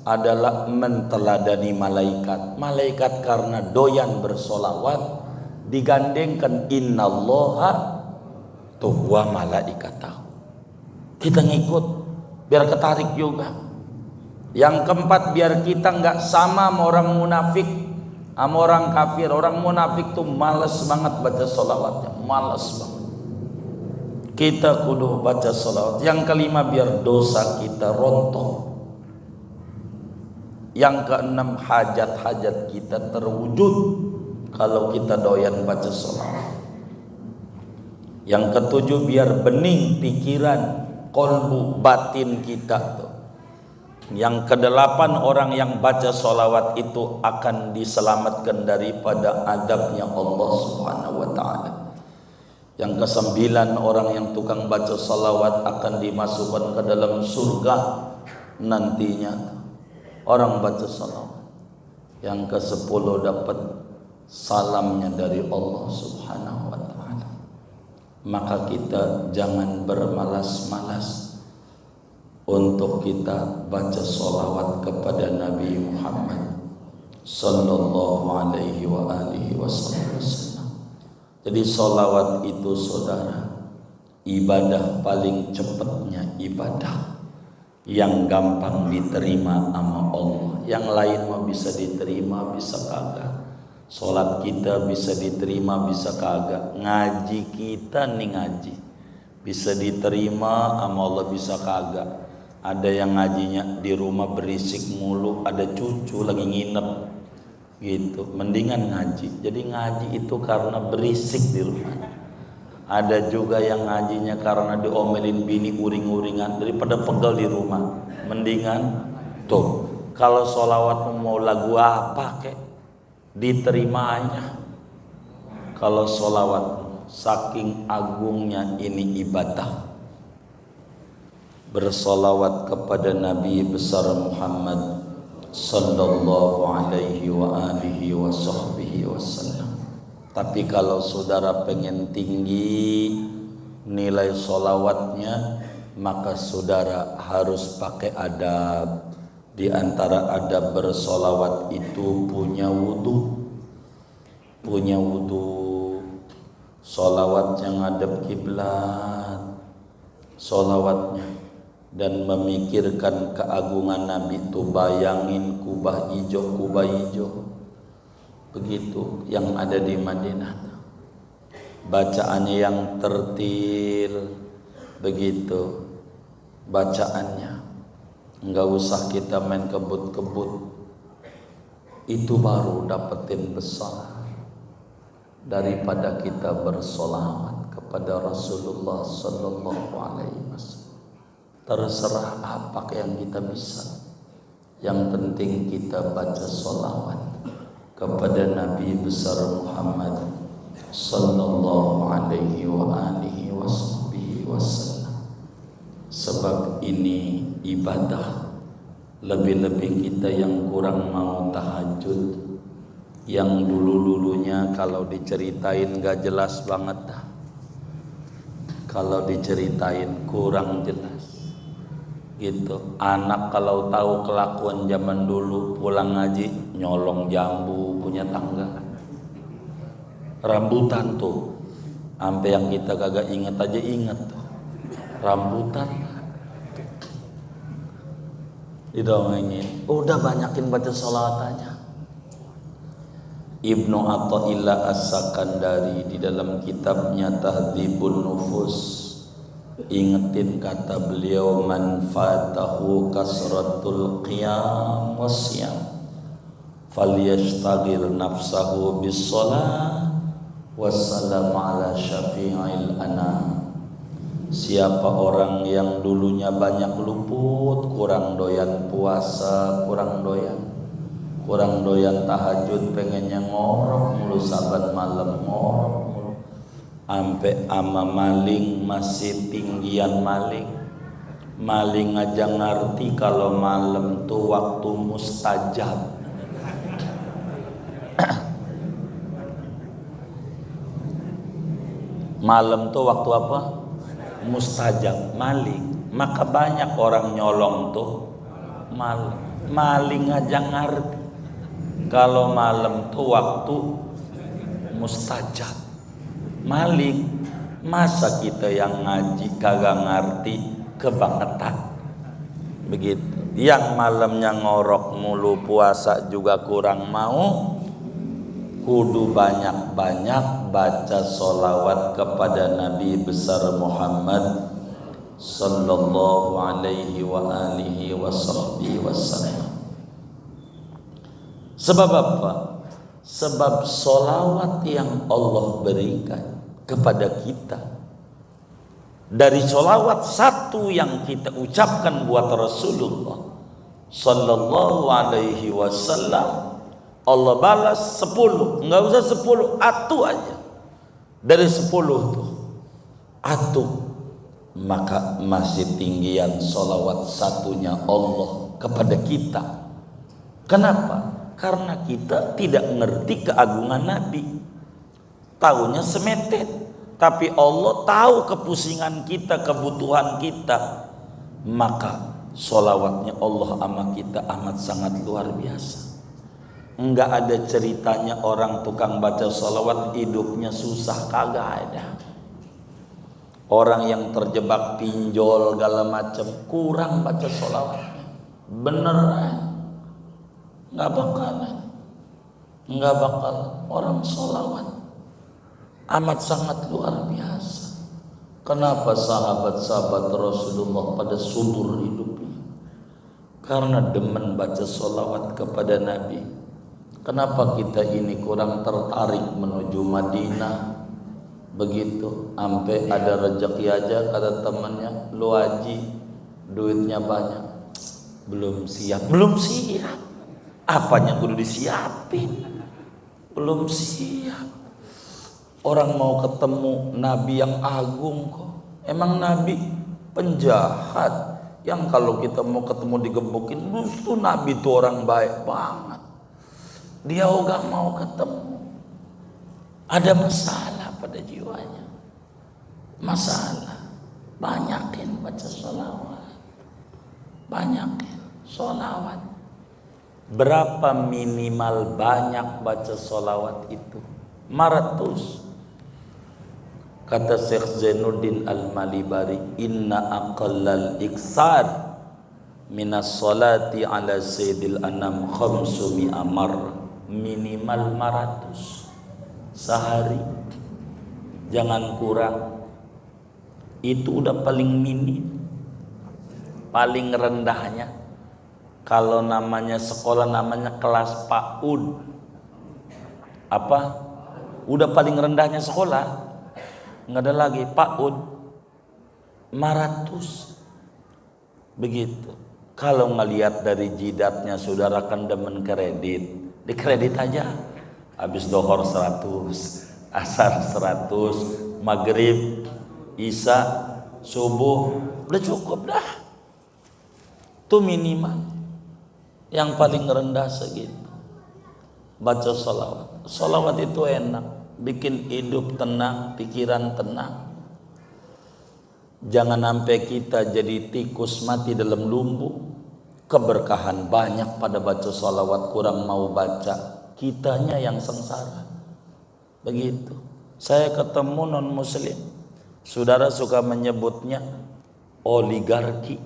adalah menteladani malaikat. Malaikat karena doyan bersolawat digandengkan innallaha wa malaikatahu. Kita ngikut biar ketarik juga. Yang keempat, biar kita nggak sama sama orang munafik, sama orang kafir. Orang munafik tuh males banget baca solawatnya, males banget. Kita kudu baca salawat. Yang kelima, biar dosa kita rontok. Yang keenam, hajat-hajat kita terwujud kalau kita doyan baca salawat. Yang ketujuh, biar bening pikiran, kolbu, batin kita tuh. Yang kedelapan, orang yang baca salawat itu akan diselamatkan daripada adabnya Allah Subhanahu wa Ta'ala. Yang kesembilan, orang yang tukang baca salawat akan dimasukkan ke dalam surga nantinya. Orang baca salawat. Yang kesepuluh, dapat salamnya dari Allah Subhanahu wa Ta'ala. Maka kita jangan bermalas-malas untuk kita baca salawat kepada Nabi Muhammad sallallahu alaihi wa alihi wasallam. Jadi sholawat itu saudara, ibadah paling cepatnya ibadah yang gampang diterima sama Allah. Yang lain mah bisa diterima, bisa kagak. Sholat kita bisa diterima, bisa kagak. Ngaji kita nih ngaji bisa diterima sama Allah, bisa kagak. Ada yang ngajinya di rumah berisik mulu, ada cucu lagi nginep gitu, mendingan ngaji. Jadi ngaji itu karena berisik di rumah. Ada juga yang ngajinya karena diomelin bini uring-uringan, daripada pegel di rumah, mendingan tuh kalau sholawat mau lagu apa kek diterima aja. Kalau sholawat saking agungnya ini ibadah, bersolawat kepada Nabi besar Muhammad sallallahu alaihi wa alihi wa sahbihi wasallam. Tapi kalau saudara pengen tinggi nilai solawatnya, maka saudara harus pakai adab. Di antara adab bersolawat itu punya wudu. Punya wudu. Solawatnya ngadep kiblat. Solawatnya. Dan memikirkan keagungan Nabi itu, bayangin kubah hijau begitu yang ada di Madinah, bacaannya yang tertil begitu bacaannya, nggak usah kita main kebut-kebut, itu baru dapetin besar daripada kita bersolawat kepada Rasulullah sallallahu alaihi wasallam. Terserah apa yang kita bisa, yang penting kita baca sholawat kepada Nabi besar Muhammad sallallahu alaihi wa alihi wasallam. Sebab ini ibadah. Lebih-lebih kita yang kurang mau tahajud, yang dulu-dulunya kalau diceritain gak jelas banget dah, kalau diceritain kurang jelas gitu. Anak kalau tahu kelakuan zaman dulu, pulang ngaji nyolong jambu punya tangga, rambutan tuh, sampai yang kita kagak inget aja inget tuh rambutan didongengin. Udah banyakin baca sholawat aja. Ibnu Athaillah As-Sakandari di dalam kitabnya Tahdzibun Nufus ingetin kata beliau, man fatahu kasratul qiyam wasyam falyashtagil nafsahu bis shalah wassalamu ala syafi'il anam. Siapa orang yang dulunya banyak luput, kurang doyan puasa, kurang doyan tahajud, pengennya ngorok mulu saban malam, ngorok mulu ampe ama maling masih tinggian maling aja ngerti kalau malam tuh waktu mustajab. Malam tuh waktu apa? Mustajab. Maling. Maka banyak orang nyolong tuh maling aja ngerti kalau malam tuh waktu mustajab. Maling. Masa kita yang ngaji kagak ngerti kebangetan. Begitu. Yang malamnya ngorok mulu, puasa juga kurang mau, kudu banyak-banyak baca sholawat kepada Nabi besar Muhammad sallallahu alaihi wa alihi wasallam. Sebab apa? Sebab sholawat yang Allah berikan kepada kita, dari sholawat satu yang kita ucapkan buat Rasulullah sallallahu alaihi wasallam, Allah balas 10, enggak usah 10, atu aja. Dari 10 tuh atu, maka masih tinggian sholawat satunya Allah kepada kita. Kenapa? Karena kita tidak mengerti keagungan Nabi, taunya semetet. Tapi Allah tahu kepusingan kita, kebutuhan kita, maka sholawatnya Allah sama kita amat sangat luar biasa. Enggak ada ceritanya orang tukang baca sholawat hidupnya susah, kagak ada. Orang yang terjebak pinjol segala macam kurang baca sholawatnya, beneran nggak bakal orang sholawat amat sangat luar biasa. Kenapa sahabat-sahabat Rasulullah pada subur hidupnya? Karena demen baca sholawat kepada Nabi. Kenapa kita ini kurang tertarik menuju Madinah? Begitu, sampai ada rezeki aja kata temannya, lu haji, duitnya banyak, belum siap. Apanya kudu disiapin? Belum siap. Orang mau ketemu Nabi yang agung kok. Emang Nabi penjahat yang kalau kita mau ketemu digebukin? Justru Nabi itu orang baik banget. Dia gak mau ketemu. Ada masalah pada jiwanya. Masalah. Banyakin baca sholawat. Banyakin sholawat. Berapa minimal banyak baca sholawat itu? 500. Kata Syekh Zainuddin Al-Malibari, inna aqallal iksar minas sholati ala sayyidil anam 500 marrah. Minimal 500 sehari, jangan kurang. Itu udah paling minim, paling rendahnya. Kalau namanya sekolah namanya kelas PAUD, apa? Udah paling rendahnya sekolah, nggak ada lagi PAUD, 500. Begitu. Kalau ngelihat dari jidatnya saudara kan demen kredit, dikredit aja. Habis dohor 100, asar 100, maghrib, isya, subuh, udah cukup dah. Itu minimal. Yang paling rendah segitu. Baca sholawat. Sholawat itu enak, bikin hidup tenang, pikiran tenang. Jangan sampai kita jadi tikus mati dalam lumbu. Keberkahan banyak pada baca sholawat, kurang mau baca, kitanya yang sengsara. Begitu. Saya ketemu non muslim, saudara suka menyebutnya oligarki,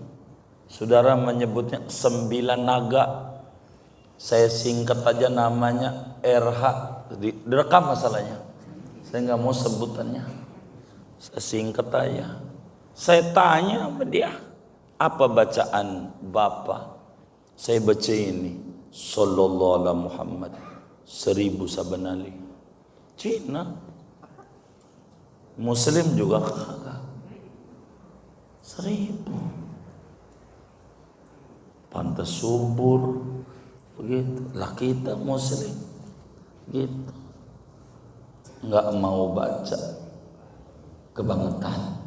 saudara menyebutnya 9 naga. Saya singkat aja namanya RH, direkam masalahnya. Saya nggak mau sebutannya, saya singkat aja. Saya tanya sama dia, apa bacaan Bapak? Saya baca ini. sallallahu alaihi Muhammad 1000 sabanali. Cina Muslim juga kagak 1000. Pantas subur begitu. Lah kita Muslim gitu, nggak mau baca kebangetan,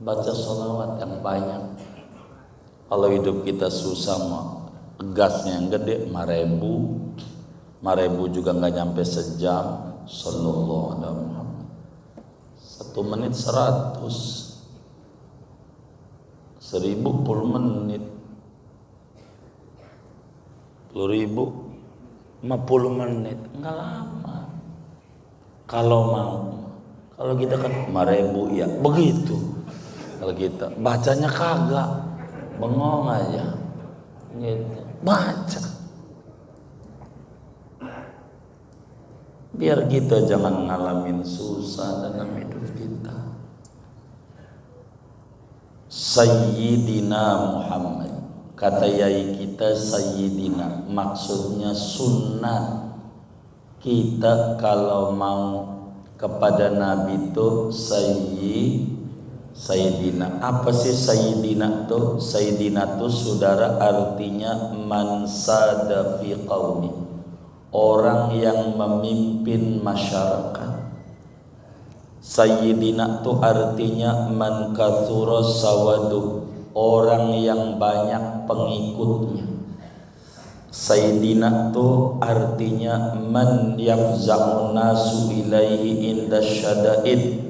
baca sholawat yang banyak. Kalau hidup kita susah mah gasnya yang gede 5.000 juga nggak nyampe sejam. Sallallahu alaihi Muhammad 1 menit 100, 1000 10 menit, 10.000 50 menit, enggak lama. Kalau mau, kalau kita kan 5.000 ya begitu. Kalau kita bacanya kagak, bengong aja gitu. Baca biar kita jangan ngalamin susah dalam hidup kita. Sayyidina Muhammad, kata yai kita Sayyidina, maksudnya sunnah. Kita kalau mau kepada Nabi itu Sayyidina. Apa sih Sayyidina tuh? Sayyidina tuh saudara artinya man sada fi qaumi, orang yang memimpin masyarakat. Sayyidina tuh artinya man kathura sawadu, orang yang banyak pengikutnya. Sayyidina tuh artinya man yafza'un nasu ilaihi inda syada'id.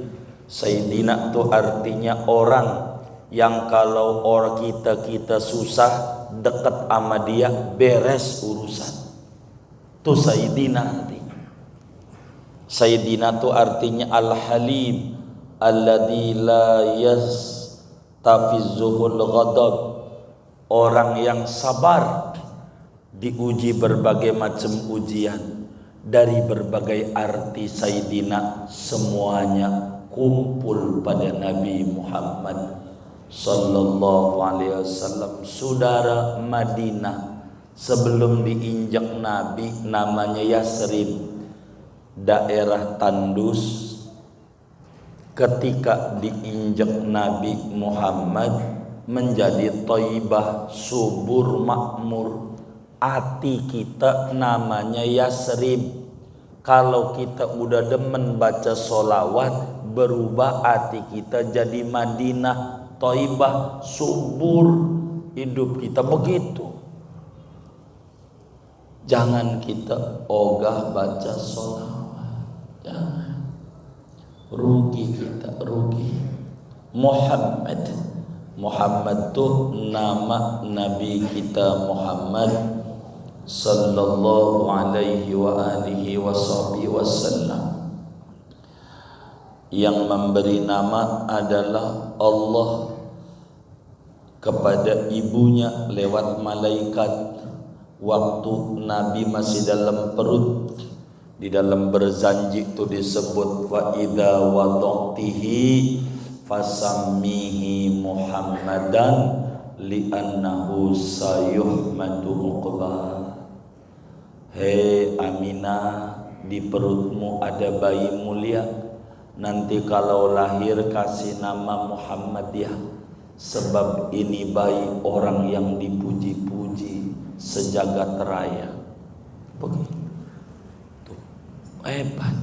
Sayyidina tuh artinya orang yang kalau orang kita susah dekat sama dia beres urusan. Tuh Sayyidina artinya. Sayyidina tuh artinya al-halim alladzi la yastafizuhul ghadab, orang yang sabar diuji berbagai macam ujian. Dari berbagai arti Sayyidina semuanya kumpul pada Nabi Muhammad sallallahu alaihi wasallam. Saudara, Madinah sebelum diinjak Nabi namanya Yasrib, daerah tandus. Ketika diinjak Nabi Muhammad menjadi Thaibah, subur, makmur. Hati kita namanya Yasrib. Kalau kita udah demen baca sholawat, berubah hati kita jadi Madinah, Thaibah, subur. Hidup kita begitu. Jangan kita ogah baca sholawat, jangan. Rugi kita, rugi. Muhammad tuh nama Nabi kita Muhammad sallallahu alaihi wa alihi wasallam. Yang memberi nama adalah Allah kepada ibunya lewat malaikat. Waktu Nabi masih dalam perut, di dalam berzanji itu disebut wa idza wada'tihi fasammihi Muhammadan li'annahu sayuhmadu uqbah. Hei Aminah, di perutmu ada bayi mulia. Nanti kalau lahir kasih nama Muhammad ya, sebab ini bayi orang yang dipuji-puji sejagat raya. Begitu hebat.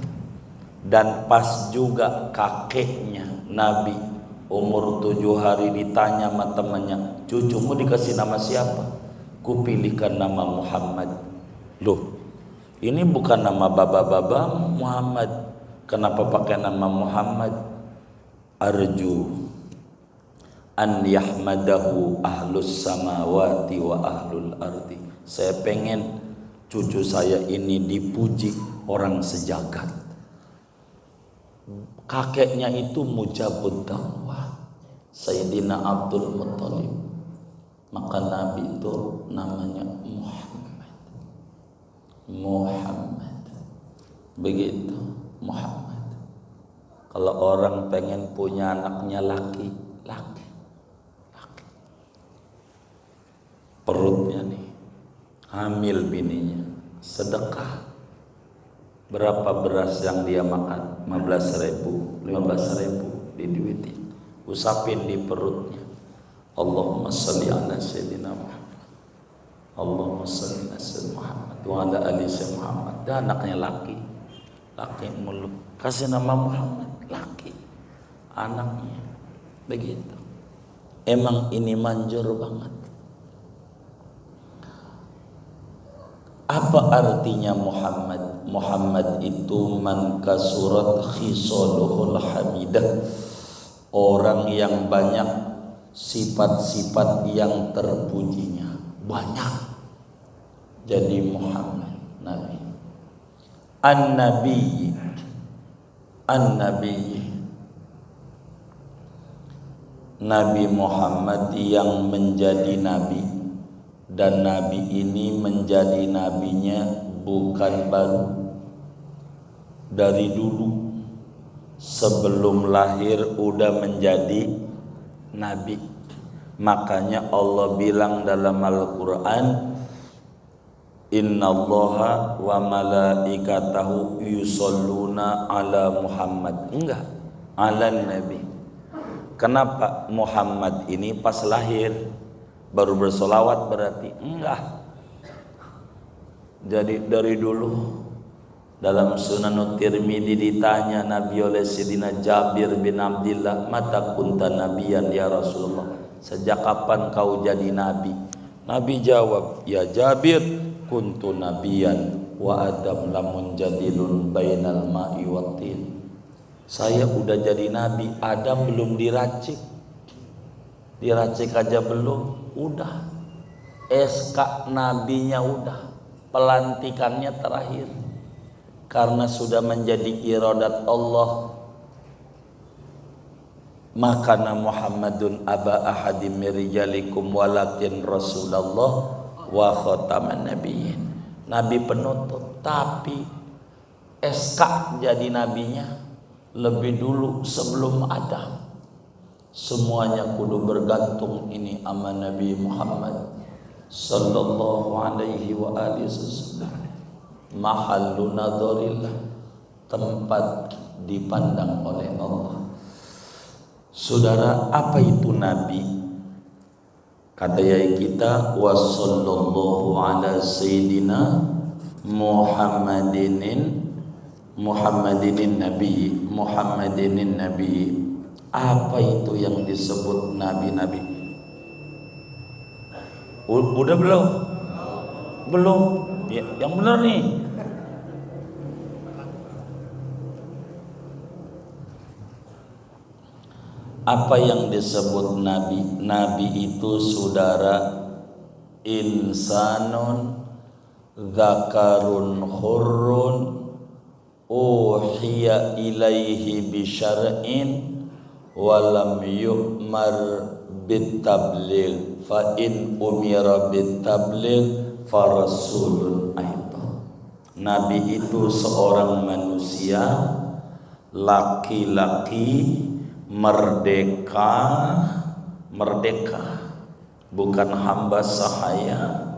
Dan pas juga kakeknya Nabi umur 7 hari ditanya sama temannya, cucumu dikasih nama siapa? Kupilihkan nama Muhammad. Loh, ini bukan nama baba-baba Muhammad, kenapa pakai nama Muhammad? Arju an yahmadahu ahlus samawati wa ahlul ardi. Saya pengen cucu saya ini dipuji orang sejagat. Kakeknya itu mujabud da'wah, Sayyidina Abdul Muttalib. Maka Nabi itu namanya Muhammad. Begitu, Muhammad. Kalau orang pengen punya anaknya laki. Perutnya nih hamil bininya, sedekah. Berapa beras yang dia makan? 15.000, 15.000 diduitin, usapin di perutnya. Allahumma salli ala sayyidina Muhammad, Allahumma salli ala sayyidina Muhammad wa ala ali sayyidina Muhammad. Dan anaknya laki mulu, kasih nama Muhammad, laki anaknya begitu. Emang ini manjur banget. Apa artinya Muhammad? Muhammad itu man kasurat khisaluhul hamidah, orang yang banyak sifat-sifat yang terpujinya, banyak. Jadi Muhammad Nabi. An-Nabi, Nabi Muhammad yang menjadi Nabi. Dan Nabi ini menjadi nabinya bukan baru, dari dulu sebelum lahir udah menjadi nabi. Makanya Allah bilang dalam Al-Quran, innallaha wa malaikatahu yusholluna ala Muhammad. Enggak, ala Nabi. Kenapa Muhammad ini pas lahir baru bersolawat berarti? Enggak. Jadi dari dulu. Dalam Sunan Tirmidzi ditanya Nabi oleh Sayyidina Jabir bin Abdillah, mata kunta nabiyan ya Rasulullah, sejak kapan kau jadi nabi? Nabi jawab, ya Jabir, kuntu nabiyan wa adam lamun jadilun bainal ma'i wattin. Saya udah jadi nabi, Adam belum diracik aja belum, udah SK nabinya udah, pelantikannya terakhir karena sudah menjadi iradat Allah. Makana Muhammadun aba ahadim mirijalikum walakin Rasulullah wa khataman nabiyyin. Nabi penutup, tapi SK jadi nabinya lebih dulu sebelum Adam. Semuanya kudu bergantung ini sama Nabi Muhammad sallallahu alaihi wa alihi wasallam. Mahallu nadharillah, tempat dipandang oleh Allah. Saudara, apa itu Nabi? Kata yai kita, wa sallallahu ala sayyidina Muhammadinin Nabi. Apa itu yang disebut nabi-nabi? Udah belum? Belum. Ya, yang benar nih. Apa yang disebut nabi? Nabi itu saudara insanun zakarun hurrun uhiya ilaihi bisyar'in walam yu'mar bitabligh fa in umira bitabligh farasulun aidan. Nabi itu seorang manusia laki-laki merdeka, bukan hamba sahaya,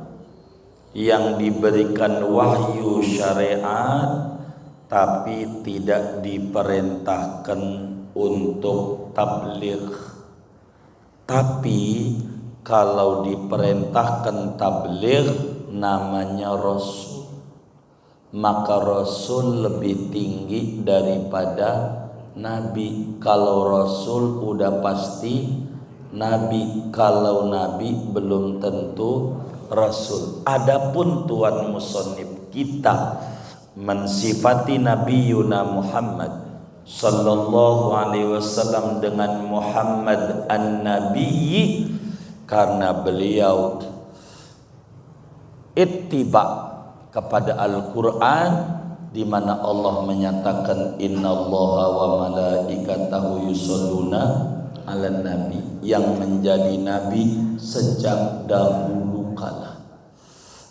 yang diberikan wahyu syariat tapi tidak diperintahkan untuk tabligh. Tapi kalau diperintahkan tabligh namanya rasul. Maka rasul lebih tinggi daripada nabi. Kalau rasul udah pasti nabi, kalau nabi belum tentu rasul. Adapun tuan musannif kita mensifati Nabi Yuna Muhammad sallallahu alaihi wasallam dengan Muhammad an-Nabi karena beliau ittiba kepada Al-Qur'an, di mana Allah menyatakan innallaha wa malaikatahu yusholluna 'alan nabi, yang menjadi nabi sejak dahulu kala.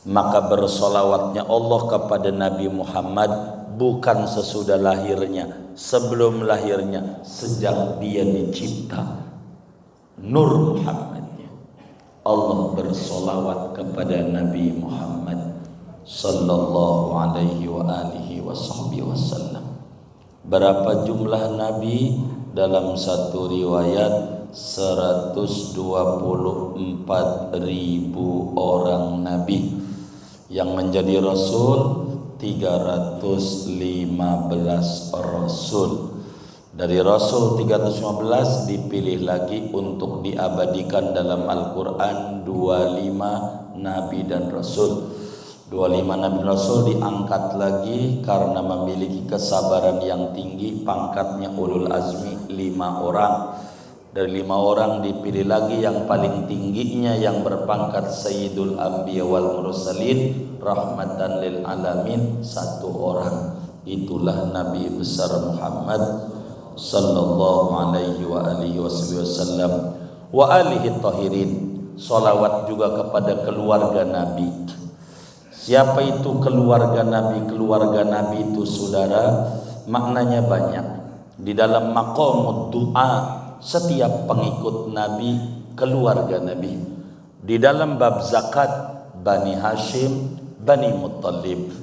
Maka bersolawatnya Allah kepada Nabi Muhammad bukan sesudah lahirnya, sebelum lahirnya, sejak dia dicipta. Nur Muhammadnya Allah bersolawat kepada Nabi Muhammad sallallahu alaihi wa alihi wasallam. Berapa jumlah nabi? Dalam satu riwayat 124.000 orang nabi. Yang menjadi rasul 315 rasul. Dari Rasul 315 dipilih lagi untuk diabadikan dalam Al-Quran 25 Nabi dan Rasul. 25 Nabi dan Rasul diangkat lagi karena memiliki kesabaran yang tinggi, pangkatnya ulul azmi 5 orang. Dari 5 orang dipilih lagi yang paling tingginya yang berpangkat Sayyidul Anbiya wal Mursalin rahmatan lil alamin 1 orang. Itulah Nabi besar Muhammad sallallahu alaihi wa alihi wasallam wa alihi tahirin. Salawat juga kepada keluarga Nabi. Siapa itu keluarga Nabi? Keluarga Nabi itu saudara, maknanya banyak. Di dalam maqamud doa setiap pengikut Nabi keluarga Nabi. Di dalam bab zakat Bani Hashim, Bani Muttalib.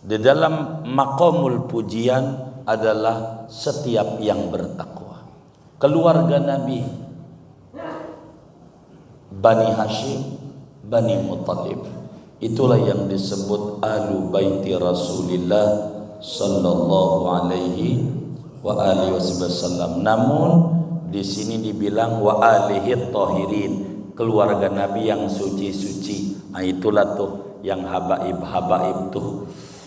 Di dalam maqamul pujian adalah setiap yang bertakwa. Keluarga Nabi Bani Hashim, Bani Muttalib. Itulah yang disebut Ahlu Baiti Rasulillah sallallahu alaihi wa alihi wasallam. Namun di sini dibilang wa alihi tahirin, keluarga Nabi yang suci-suci. Nah, itulah tuh yang habaib-habaib tuh.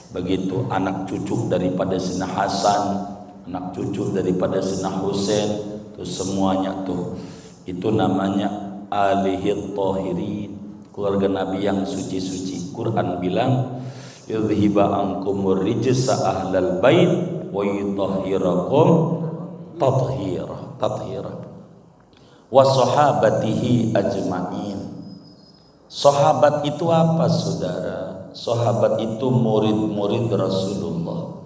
Begitu anak cucu daripada Sina Hasan, anak cucu daripada Sina Husain, tuh semuanya tuh itu namanya alihi tahirin, keluarga Nabi yang suci-suci. Quran bilang yudhiba ankumur rijsa ahlal bait wa yutahhirakum tathira wa sahabatihi ajmain. Sahabat itu apa saudara? Sahabat itu murid-murid Rasulullah.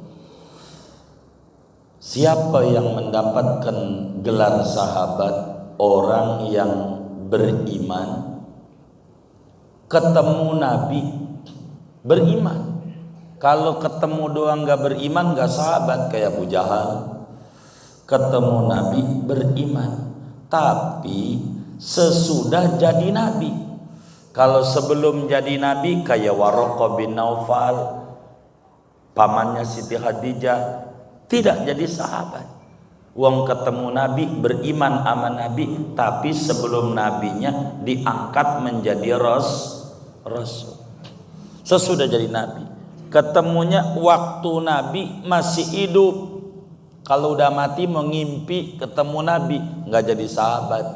Siapa yang mendapatkan gelar sahabat? Orang yang beriman, ketemu Nabi, beriman. Kalau ketemu doang gak beriman, gak sahabat. Kayak Abu Jahal, ketemu Nabi beriman, tapi sesudah jadi Nabi. Kalau sebelum jadi Nabi kayak Waraqah bin Naufal, pamannya Siti Khadijah, tidak jadi sahabat. Wong ketemu Nabi, beriman sama Nabi, tapi sebelum Nabinya diangkat menjadi Rasul. Sesudah jadi Nabi, ketemunya waktu Nabi masih hidup. Kalau udah mati mengimpi ketemu Nabi, nggak jadi sahabat,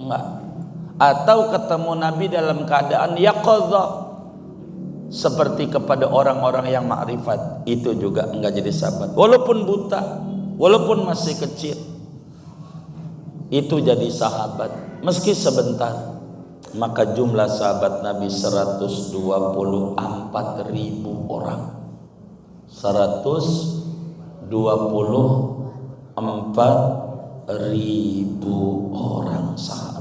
nggak. Atau ketemu Nabi dalam keadaan yaqadha, seperti kepada orang-orang yang makrifat, itu juga enggak jadi sahabat. Walaupun buta, walaupun masih kecil, itu jadi sahabat meski sebentar. Maka jumlah sahabat Nabi 124.000 orang. 124.000 orang sahabat.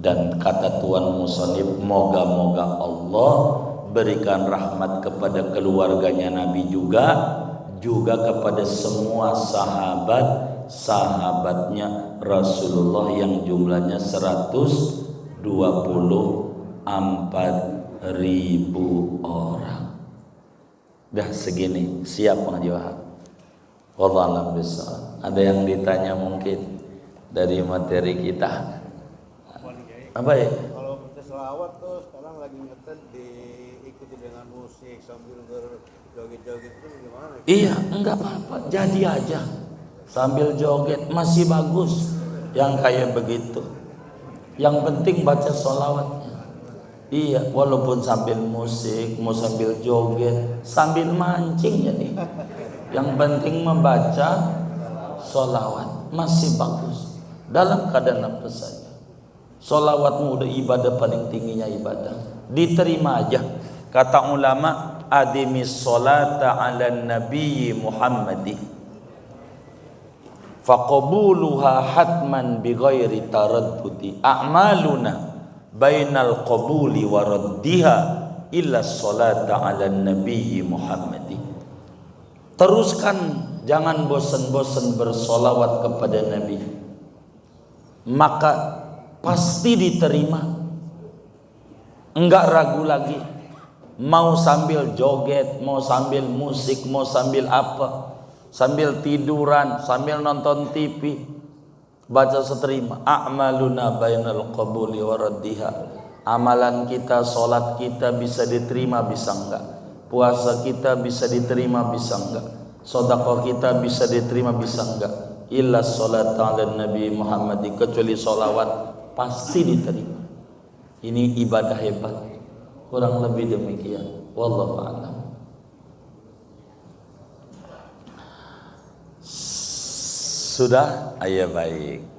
Dan kata Tuan Musonib, moga-moga Allah berikan rahmat kepada keluarganya Nabi juga kepada semua sahabatnya Rasulullah yang jumlahnya 124.000 orang. Dah segini, siap menjawab. Wallahu a'lam bishawab. Ada yang ditanya mungkin dari materi kita? Apa ya? Kalau kita selawat tuh sekarang lagi ngetet diikuti dengan musik sambil berjoget-joget itu gimana? Iya, enggak apa-apa, jadi aja sambil joget masih bagus. Yang kayak begitu, yang penting baca sholawatnya. Iya, walaupun sambil musik, mau sambil joget, sambil mancing jadi. Yang penting membaca sholawat masih bagus dalam keadaan apa saja. Sholawatmu udah ibadah paling tingginya ibadah, diterima aja. Kata ulama, adimis sholata ala nabiyyi Muhammadi faqabuluha hatman bighairi taraddudi a'maluna bainal qabuli wa raddiha illa salata ala nabiyyi Muhammadi. Teruskan, jangan bosan-bosan bersolawat kepada Nabi, maka pasti diterima. Enggak ragu lagi. Mau sambil joget, mau sambil musik, mau sambil apa, sambil tiduran, sambil nonton TV, baca seterima. A'maluna bainal qabuli wa raddiha. Amalan kita, solat kita bisa diterima, bisa enggak. Puasa kita bisa diterima, bisa enggak. Sedekah kita bisa diterima, bisa enggak. Illa salat ala Nabi Muhammad, kecuali solawat pasti diterima. Ini ibadah hebat. Kurang lebih demikian. Wallahu a'lam. Sudah? Ayah baik.